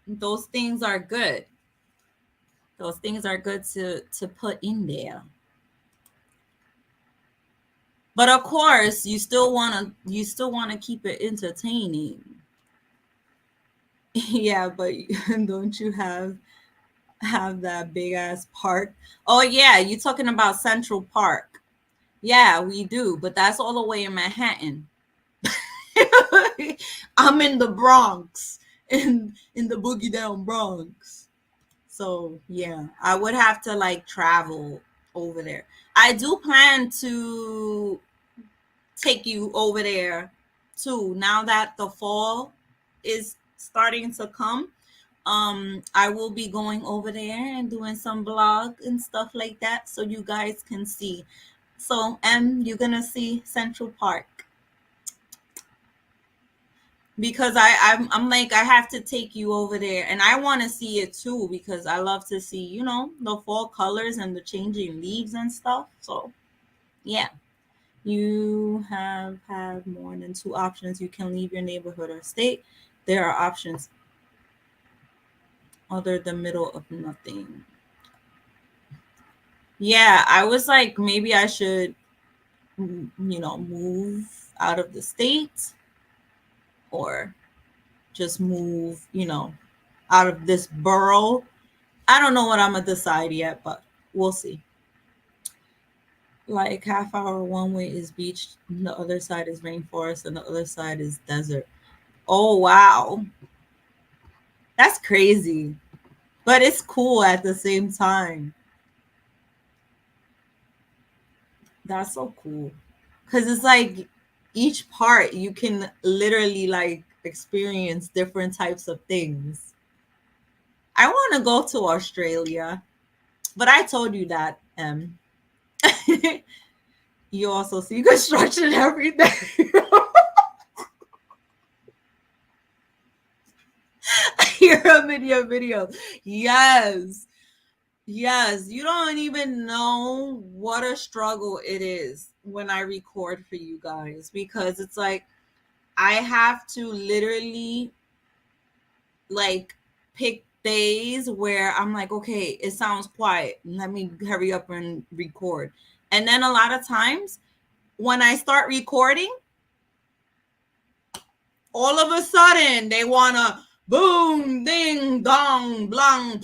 those things are good. Those things are good to put in there. But of course, you still want to keep it entertaining. Yeah, but don't you have that big ass park? Oh yeah, you talking about Central Park. Yeah, we do, but that's all the way in Manhattan. I'm in the Bronx, in the boogie down Bronx. So yeah, I would have to like travel over there. I do plan to take you over there too. Now that the fall is starting to come, I will be going over there and doing some vlog and stuff like that, so you guys can see. So, you're gonna see Central Park because I'm like I have to take you over there, and I want to see it too because I love to see the fall colors and the changing leaves and stuff. So, yeah. You have had more than two options. You can leave your neighborhood or state. There are options other than middle of nothing. Yeah, I was like, maybe I should, move out of the state or just move, out of this borough. I don't know what I'm going to decide yet, but we'll see. Like half hour one way is beach, the other side is rainforest, and the other side is desert. Oh, wow. That's crazy. But it's cool at the same time. That's so cool. Because it's like each part you can literally like experience different types of things. I want to go to Australia, but I told you that. You also see construction every day. You're a video. Yes. Yes, you don't even know what a struggle it is when I record for you guys because it's like I have to literally like pick days where I'm like, okay, it sounds quiet. Let me hurry up and record. And then a lot of times when I start recording, all of a sudden they want to boom, ding, dong, blang.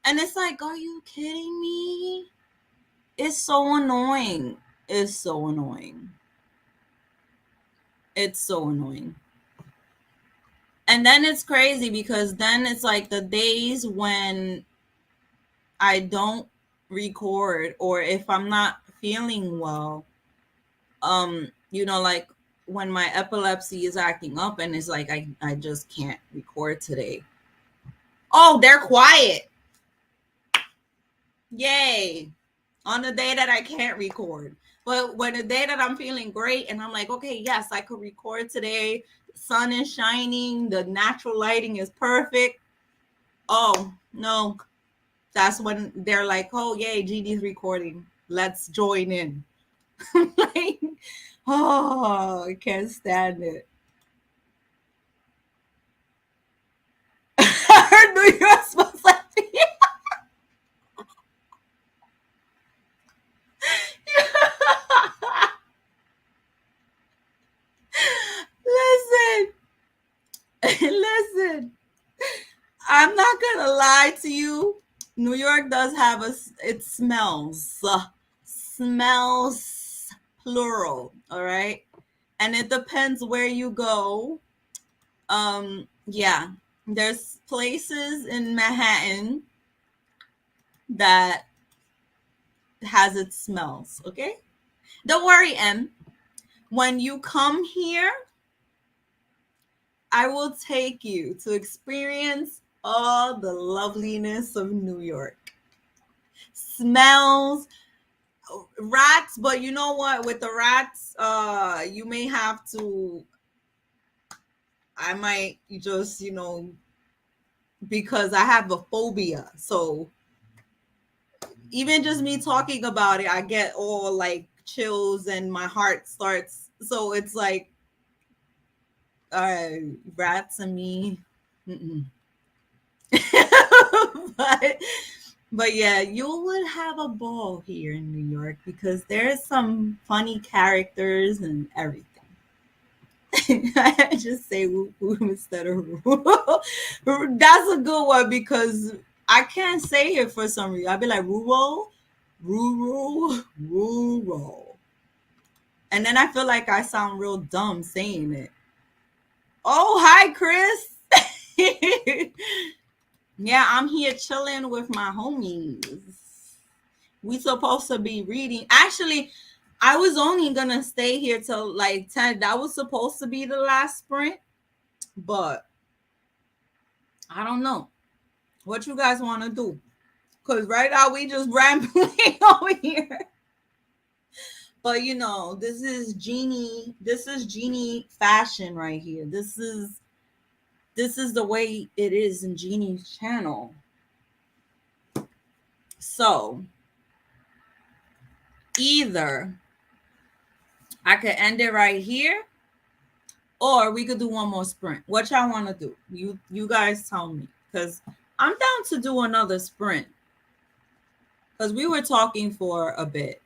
And it's like, are you kidding me? It's so annoying. It's so annoying. It's so annoying. And then it's crazy because then it's like the days when I don't record or if I'm not feeling well, like when my epilepsy is acting up and it's like I just can't record today. Oh, they're quiet. Yay. On the day that I can't record. But when the day that I'm feeling great and I'm like, okay, yes, I could record today. The sun is shining. The natural lighting is perfect. Oh, no. That's when they're like, oh, yay, Ginnie's recording. Let's join in. Like, oh, I can't stand it. I knew you were supposed to be. Listen. I'm not gonna lie to you. New York does have it smells plural. All right, and it depends where you go. Yeah, there's places in Manhattan that has its smells. Okay, don't worry, M. When you come here, I will take you to experience all the loveliness of New York. Smells, rats, but you know what? With the rats, you may have to. I might just, because I have a phobia. So even just me talking about it, I get all like chills and my heart starts. So it's like, rats and me. but But yeah, you would have a ball here in New York because there's some funny characters and everything. I just say whoop whoop instead of whoop. That's a good one because I can't say it for some reason. I'd be like rural, rural. And then I feel like I sound real dumb saying it. Oh, hi, Chris. Yeah, I'm here chilling with my homies. We supposed to be reading. Actually, I was only gonna stay here till like 10. That was supposed to be the last sprint, but I don't know what you guys want to do. Cause right now we just rambling over here. But you know, this is Ginnie. This is Ginnie fashion right here. This is the way it is in Ginnie's channel. So either I could end it right here, or we could do one more sprint. What y'all want to do? You guys tell me, because I'm down to do another sprint. Because we were talking for a bit.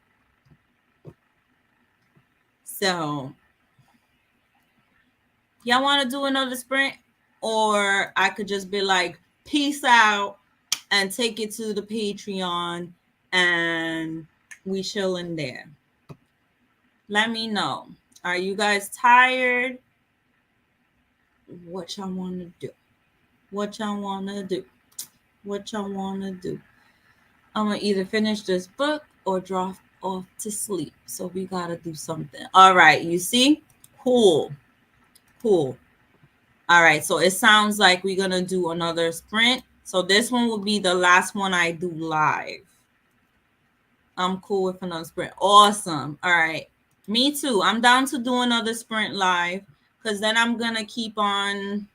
So y'all want to do another sprint? Or I could just be like, peace out and take it to the Patreon and we chill in there. Let me know. Are you guys tired? What y'all want to do? What y'all want to do? What y'all want to do? I'm going to either finish this book or drop off to sleep. So we got to do something. All right. You see? Cool. Cool. All right. So it sounds like we're going to do another sprint. So this one will be the last one I do live. I'm cool with another sprint. Awesome. All right. Me too. I'm down to do another sprint live because then I'm going to keep on.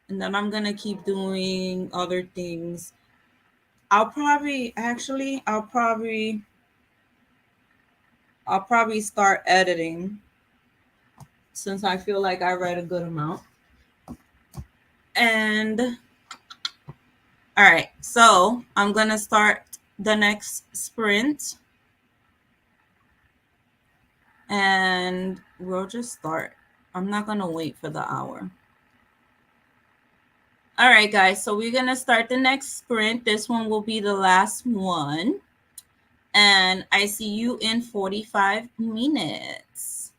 And then I'm going to keep doing other things. I'll probably start editing since I feel like I read a good amount. And all right, so I'm going to start the next sprint. And we'll just start. I'm not going to wait for the hour. All right, guys, so we're going to start the next sprint. This one will be the last one. And I see you in 45 minutes.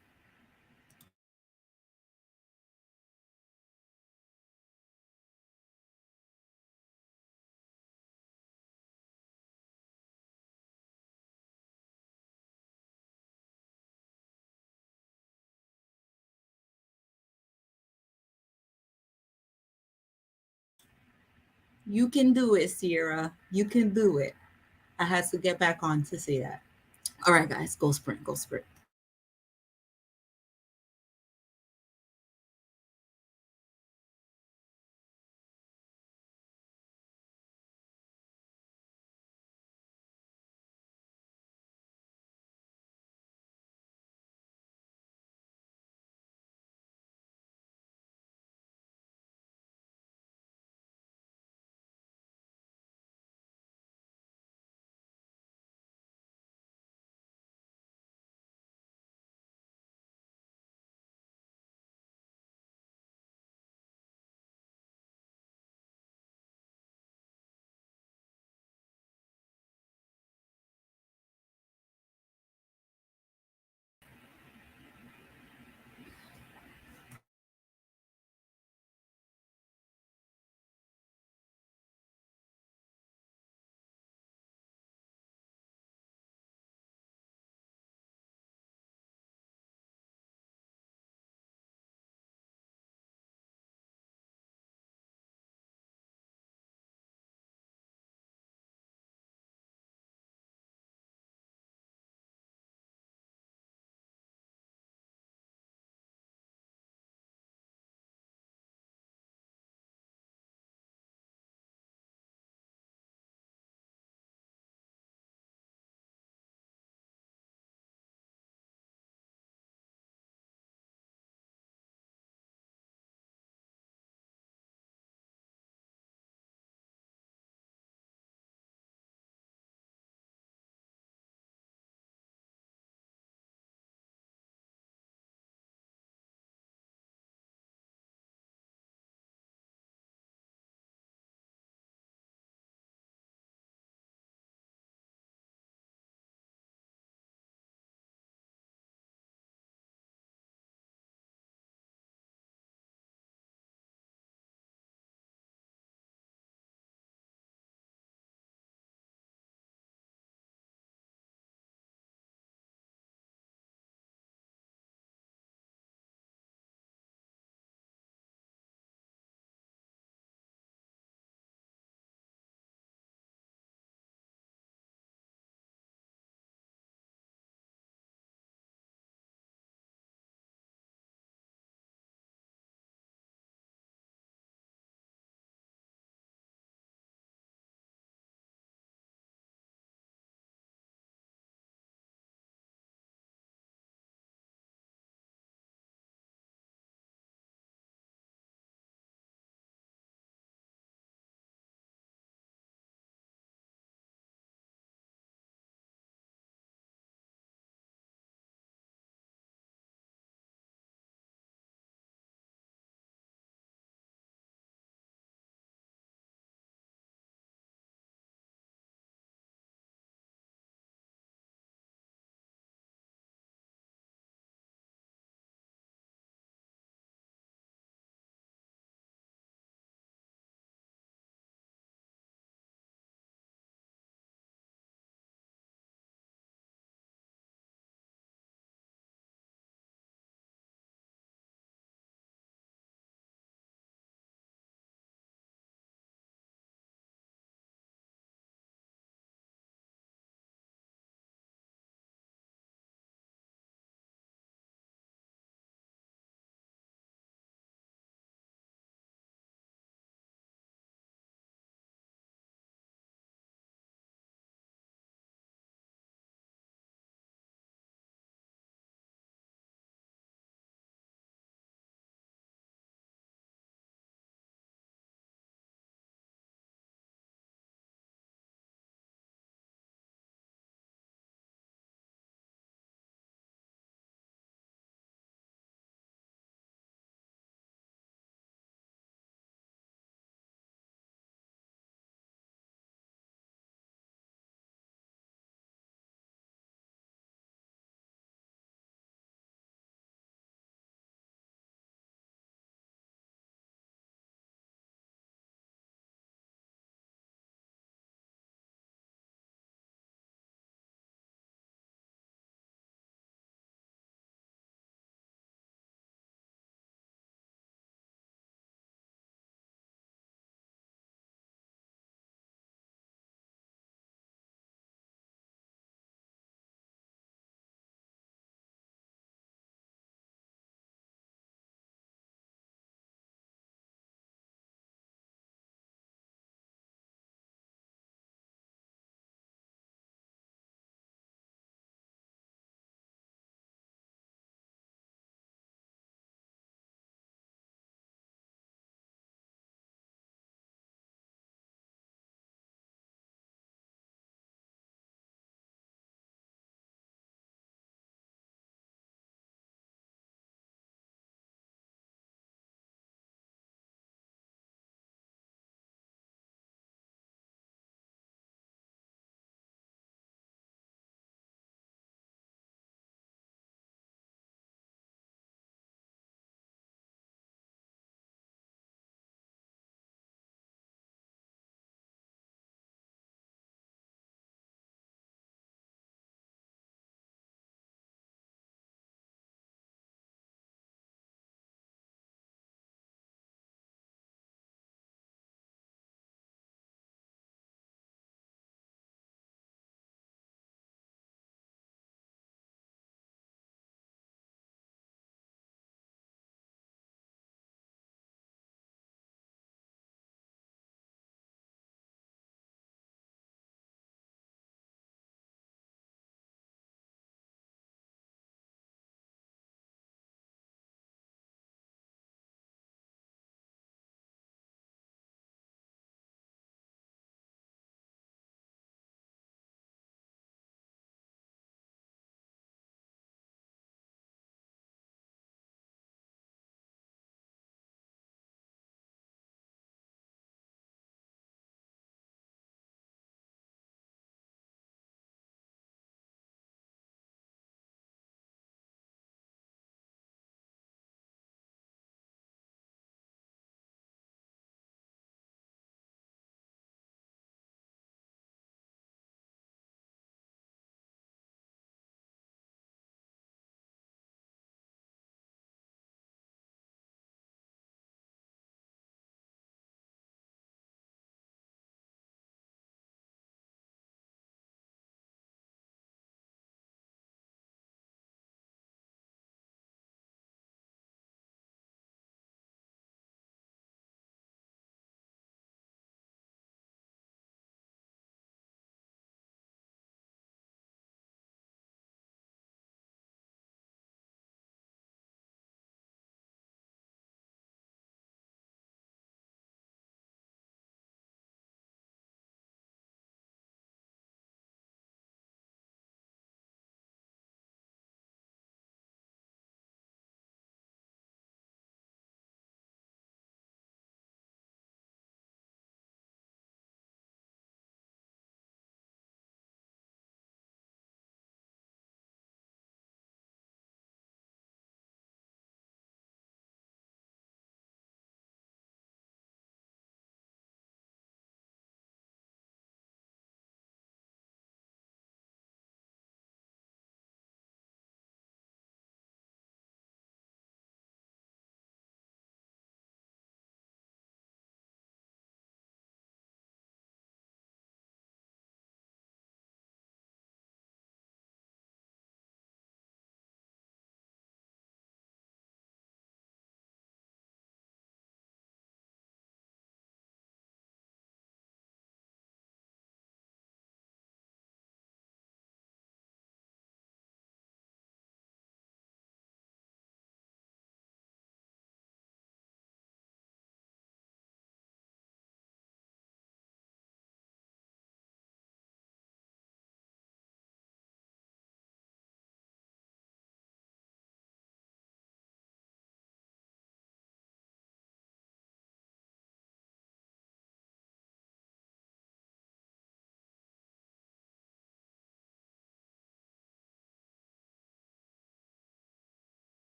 You can do it, Sierra. You can do it. I had to get back on to say that. All right, guys, go sprint, go sprint.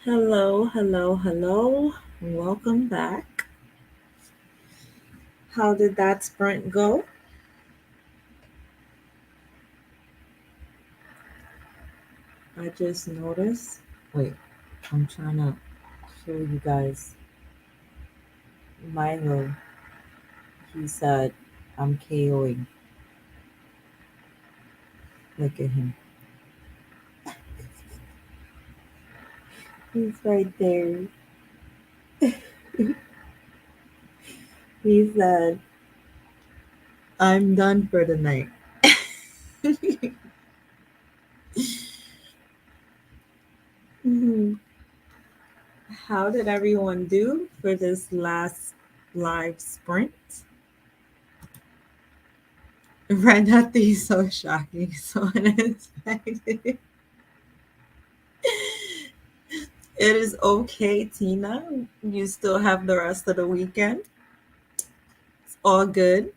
Hello, hello, hello. Welcome back. How did that sprint go? I just noticed. Wait, I'm trying to show you guys. Milo, he said, I'm KOing. Look at him. He's right there. He said, I'm done for the night. Mhm. How did everyone do for this last live sprint? Readathon is so shocking, so unexpected. It is okay, Tina. You still have the rest of the weekend. It's all good.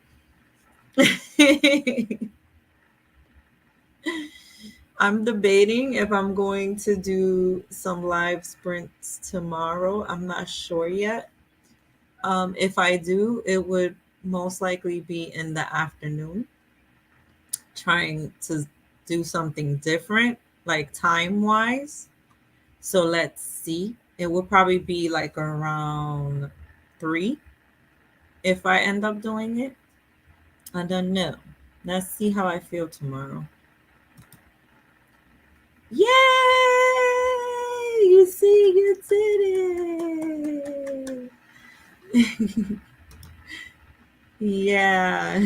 I'm debating if I'm going to do some live sprints tomorrow. I'm not sure yet. If I do, it would most likely be in the afternoon, trying to do something different, like time wise. So let's see. It will probably be like around 3 if I end up doing it. I don't know. Let's see how I feel tomorrow. Yay! You see, you did it. Yeah.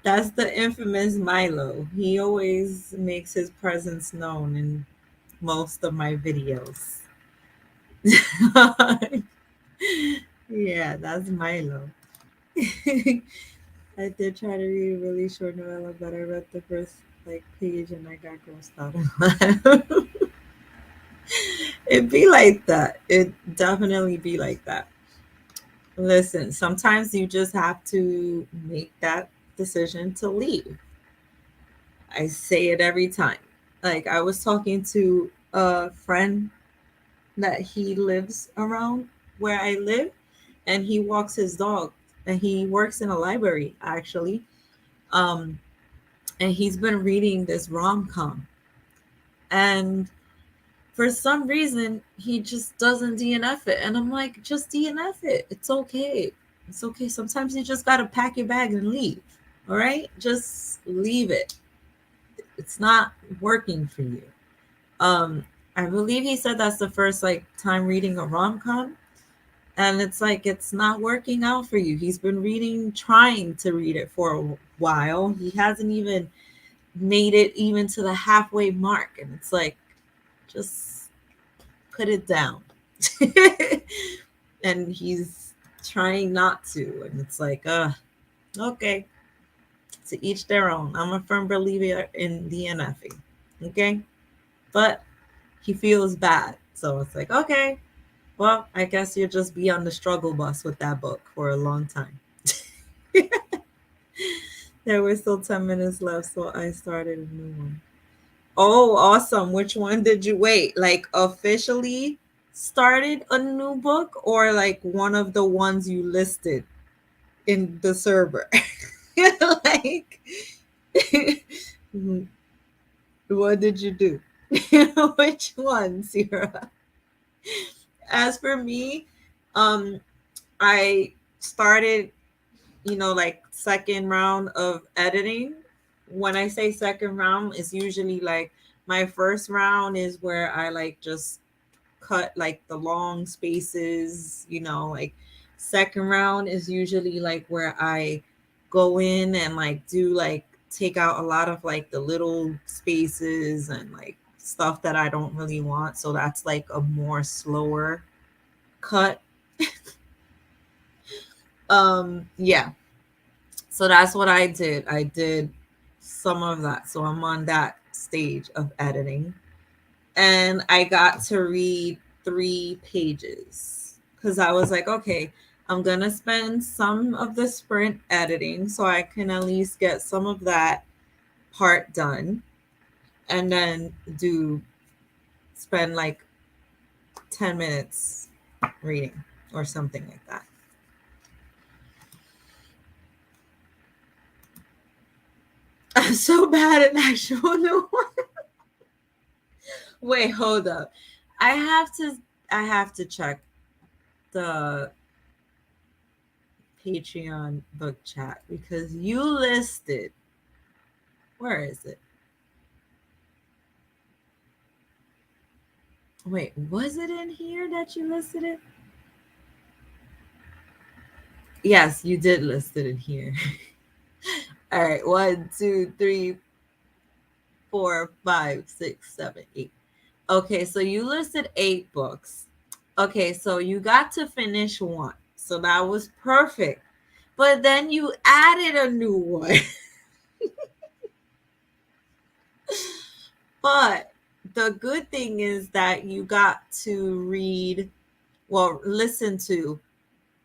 That's the infamous Milo. He always makes his presence known in most of my videos. Yeah, that's Milo. I did try to read a really short novella, but I read the first page and I got grossed out. It be like that. It definitely be like that. Listen, sometimes you just have to make that decision to leave. I say it every time. Like I was talking to a friend that he lives around where I live, and he walks his dog, and he works in a library actually. Um, and he's been reading this rom com, and for some reason he just doesn't DNF it, and I'm like, just DNF it. It's okay. It's okay. Sometimes you just gotta pack your bag and leave. All right, just leave it. It's not working for you. Um, I believe he said that's the first time reading a rom com, and it's like it's not working out for you. He's been reading, trying to read it for a while. He hasn't even made it even to the halfway mark, and it's like, just put it down. And he's trying not to, and it's like, okay, to each their own. I'm a firm believer in DNFing, okay, but he feels bad, so it's like, okay, well, I guess you'll just be on the struggle bus with that book for a long time. There were still 10 minutes left, so I started a new one. Oh, awesome. Which one did you wait? Like officially started a new book, or like one of the ones you listed in the server? Like, what did you do? Which one, Sierra? As for me, um, I started, like second round of editing. When I say second round, it's usually like my first round is where I just cut like the long spaces, like second round is usually like where I go in and do take out a lot of the little spaces and stuff that I don't really want. So that's like a more slower cut. Yeah. So that's what I did. I did some of that. So I'm on that stage of editing. And I got to read 3 pages because I was like, okay, I'm going to spend some of the sprint editing so I can at least get some of that part done, and then spend 10 minutes reading or something like that. I'm so bad at actual new one. Wait, hold up. I have to check the Patreon book chat because you listed, where is it? Wait, was it in here that you listed it? Yes, you did list it in here. All right, 1, 2, 3, 4, 5, 6, 7, 8. Okay, so you listed 8 books. Okay, so you got to finish one. So that was perfect. But then you added a new one. But the good thing is that you got to read, well, listen to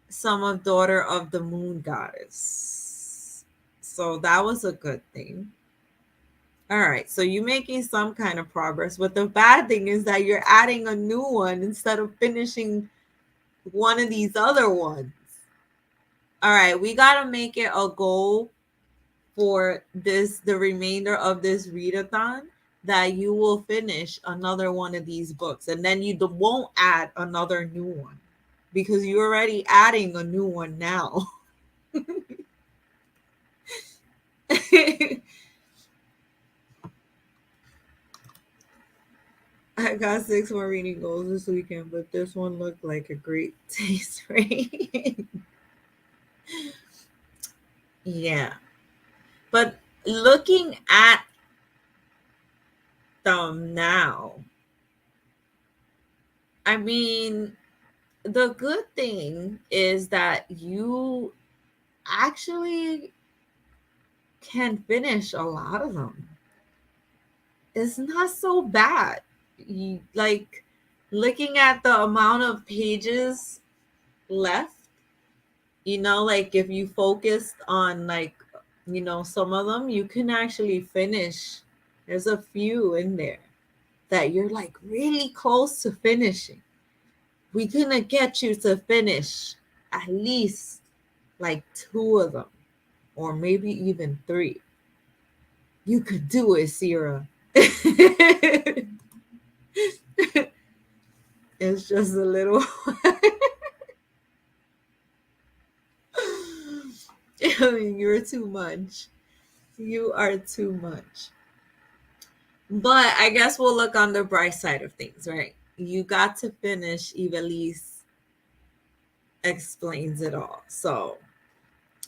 some of Daughter of the Moon Goddess. So that was a good thing. All right, so you're making some kind of progress. But the bad thing is that you're adding a new one instead of finishing one of these other ones. All right, we got to make it a goal for the remainder of this readathon, that you will finish another one of these books, and then you won't add another new one because you're already adding a new one now. I got 6 more reading goals this weekend, but this one looked like a great taste rate. Yeah. But looking at them now, I mean, the good thing is that you actually can finish a lot of them. It's not so bad. Like looking at the amount of pages left, like if you focused on like, some of them, you can actually finish. There's a few in there that you're like really close to finishing. We're gonna get you to finish at least like 2 of them, or maybe even 3. You could do it, Sierra. It's just a little. I mean, you're too much. You are too much. But I guess we'll look on the bright side of things, right? You got to finish Ivelisse Explains It All. So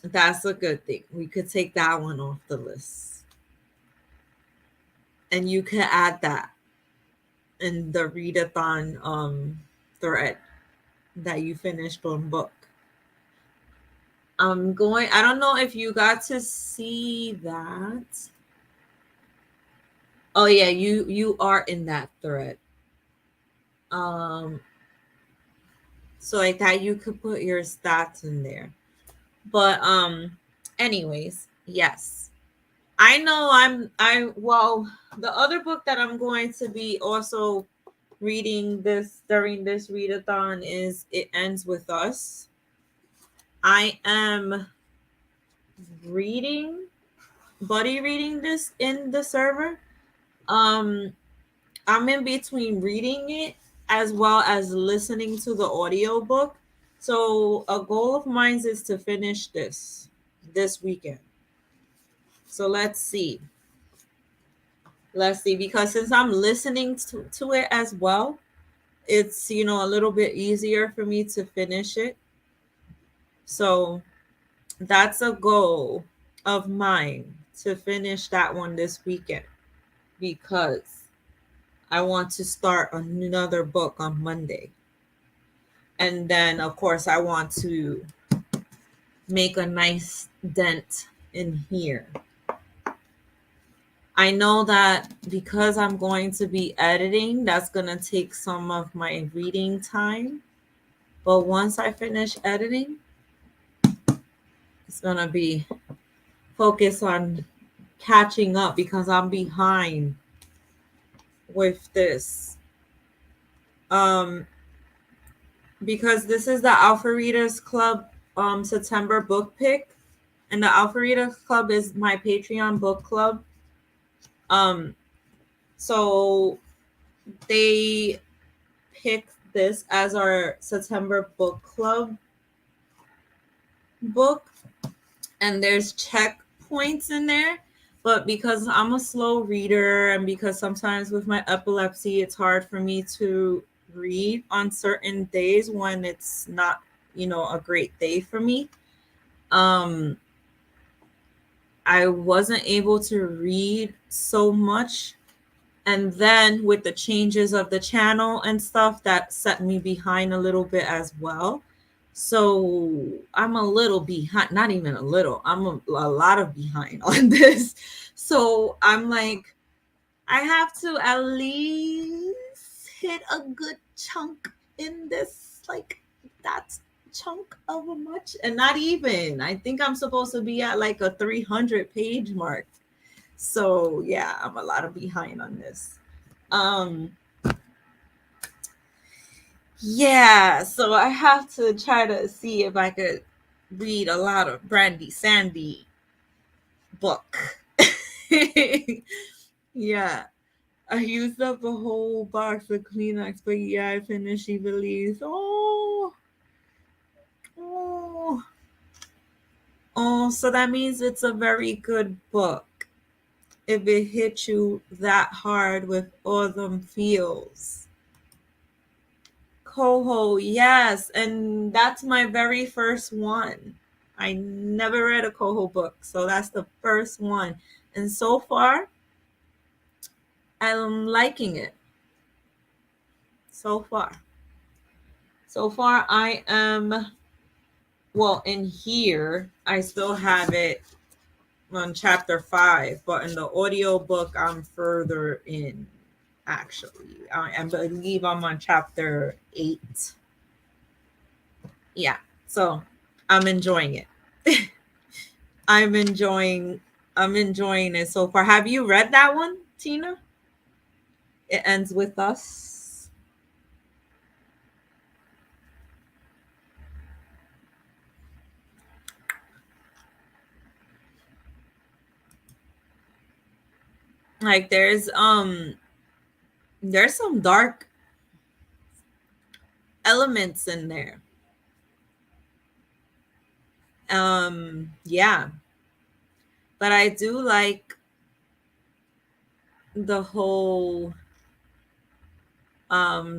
that's a good thing. We could take that one off the list. And you could add that in the readathon thread that you finished one book. I don't know if you got to see that. Oh yeah, you are in that thread. So like that you could put your stats in there. But anyways, yes. I know the other book that I'm going to be also reading this during this readathon is It Ends With Us. I am buddy reading this in the server. I'm in between reading it as well as listening to the audiobook. So a goal of mine is to finish this weekend. So let's see. Because since I'm listening to it as well, it's a little bit easier for me to finish it. So that's a goal of mine, to finish that one this weekend, because I want to start another book on Monday. And then, of course, I want to make a nice dent in here. I know that because I'm going to be editing, that's going to take some of my reading time. But once I finish editing, it's going to be focused on catching up because I'm behind with this. because this is the Alpha Readers Club September book pick, and the Alpha Readers Club is my Patreon book club. So they picked this as our September book club book, and there's checkpoints in there. But because I'm a slow reader, and because sometimes with my epilepsy, it's hard for me to read on certain days when it's not, a great day for me. I wasn't able to read so much. And then with the changes of the channel and stuff, that set me behind a little bit as well. So I'm a little behind, not even a little, I'm a lot of behind on this. So I'm like, I have to at least hit a good chunk in this, like that chunk of a much, and not even. I think I'm supposed to be at like a 300 page mark. So yeah, I'm a lot of behind on this. Yeah, so I have to try to see if I could read a lot of Brandy Sandy book. Yeah. I used up a whole box of Kleenex, but yeah, I finished Evilise. Oh, so that means it's a very good book. If it hit you that hard with all them feels. Coho, yes, and that's my very first one. I never read a Coho book, so that's the first one. And so far, I'm liking it. So far, I am, well, in here, I still have it on chapter 5, but in the audio book, I'm further in, actually. I believe I'm on chapter 8. Yeah, so I'm enjoying it. I'm enjoying it so far. Have you read that one, Tina? It ends with us. Like there's some dark elements in there. Yeah. But I do like the whole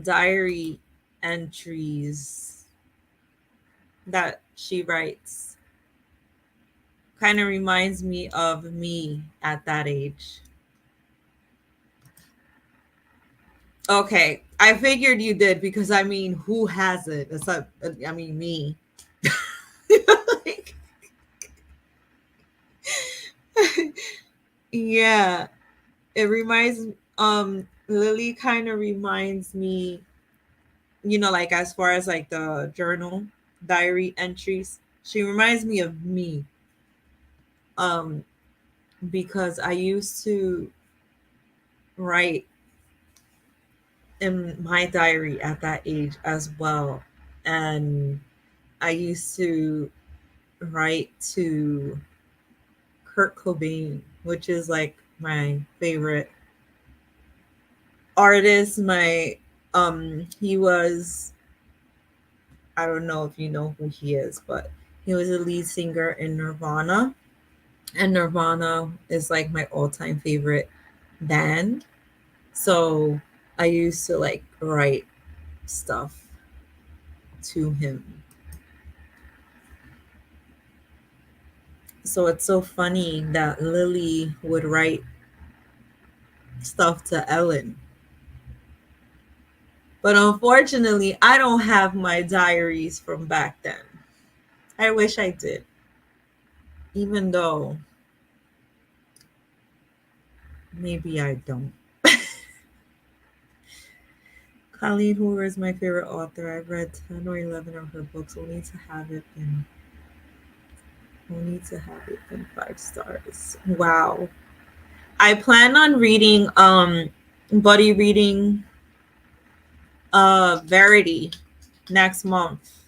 diary entries that she writes. Kind of reminds me of me at that age. Okay, I figured you did, because I mean, who hasn't? It's like, I mean, me. Like, yeah, it reminds Lily kind of reminds me, like as far as like the journal diary entries, she reminds me of me. Because I used to write in my diary at that age as well. And I used to write to Kurt Cobain, which is like my favorite artist. He was, I don't know if you know who he is, but he was a lead singer in Nirvana. And Nirvana is like my all-time favorite band. So I used to like write stuff to him. So it's so funny that Lily would write stuff to Ellen. But unfortunately, I don't have my diaries from back then. I wish I did. Even though maybe I don't. Colleen Hoover is my favorite author. I've read 10 or 11 of her books. We'll need to have it in 5 stars. Wow. I plan on reading buddy reading Verity. next month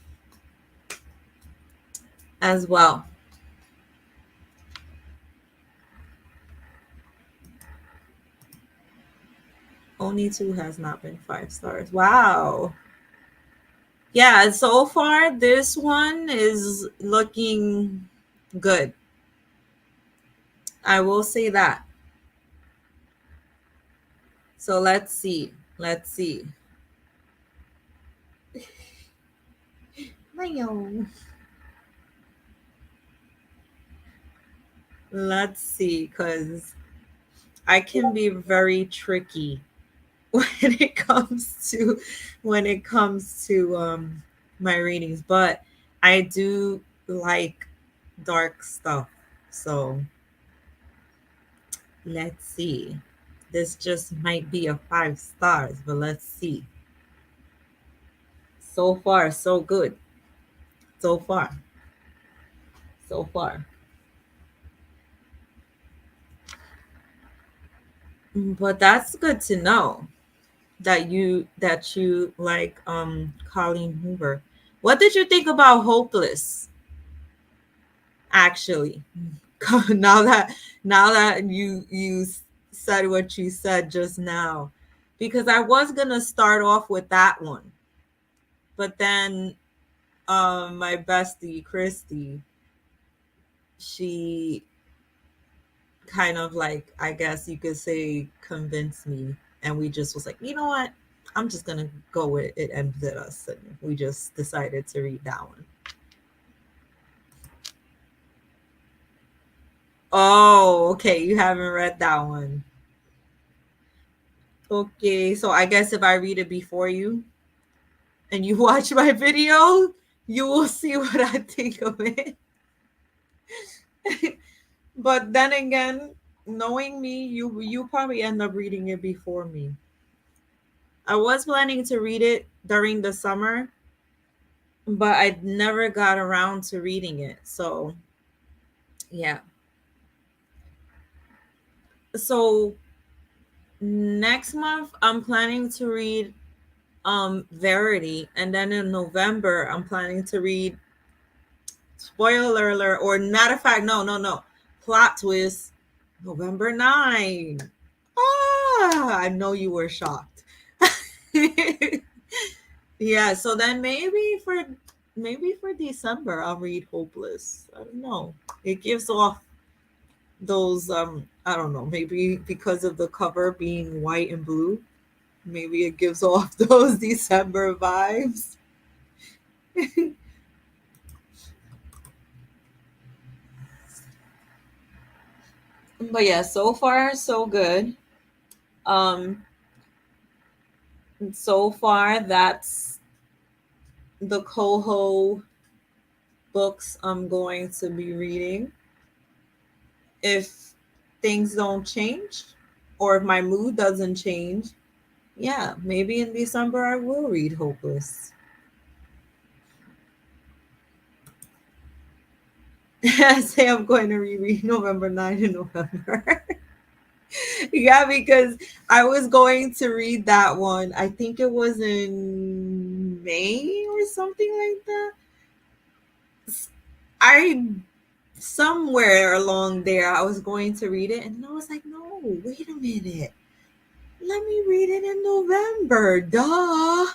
as well. Only 2 has not been 5 stars. Wow. Yeah, so far this one is looking good. I will say that. So let's see. Let's see. Let's see, because I can be very tricky when it comes to my readings, but I do like dark stuff. So let's see. This just might be a 5 stars, but let's see. So far, so good. So far. So far. But that's good to know that you like Colleen Hoover. What did you think about Hopeless? Actually, now that you said what you said just now, because I was gonna start off with that one, but then my bestie Christy, she kind of like, I guess you could say, convinced me, and we just was like, you know what, I'm just gonna go with It Ended Us, and we just decided to read that one. Oh, okay, you haven't read that one. Okay, so I guess if I read it before you and you watch my video, you will see what I think of it. But then again, knowing me, you probably end up reading it before me. I was planning to read it during the summer, but I never got around to reading it. So, yeah. So, next month I'm planning to read Verity, and then in November I'm planning to read, spoiler alert, or matter of fact, no, plot twist, November 9. I know you were shocked. Yeah, so then maybe for December I'll read Hopeless. I don't know. It gives off those I don't know, maybe because of the cover being white and blue, maybe it gives off those December vibes. But yeah, so far so good. Um so far that's the coho books I'm going to be reading. If things don't change, or if my mood doesn't change, yeah, maybe in December I will read Hopeless. I say I'm going to reread November 9 in November. Yeah, because I was going to read that one. I think it was in May or something like that. I somewhere along there I was going to read it, and I was like, no, wait a minute. Let me read it in November. Duh.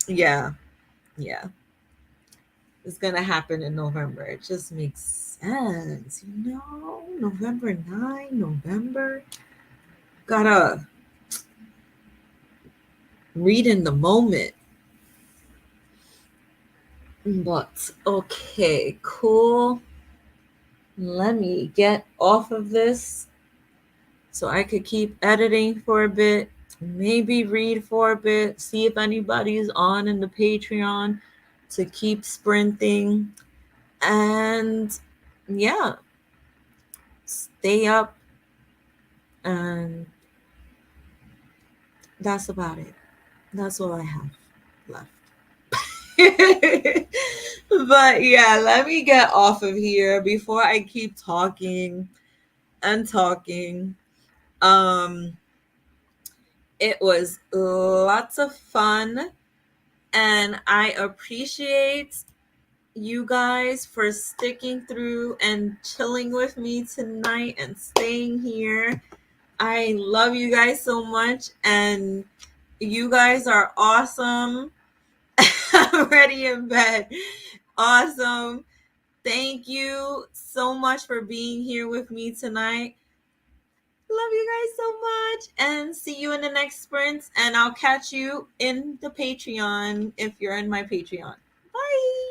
Yeah, yeah. It's gonna happen in November. It just makes sense, November 9, November. Gotta read in the moment. But okay, cool. Let me get off of this so I could keep editing for a bit, maybe read for a bit, see if anybody's on in the Patreon to keep sprinting. And yeah, stay up. And that's about it. That's all I have left. But yeah, let me get off of here before I keep talking and talking. Um It was lots of fun, and I appreciate you guys for sticking through and chilling with me tonight and staying here. I love you guys so much, and you guys are awesome. I'm ready in bed. Awesome. Thank you so much for being here with me tonight. Love you guys so much, and see you in the next sprints, and I'll catch you in the Patreon if you're in my Patreon. Bye.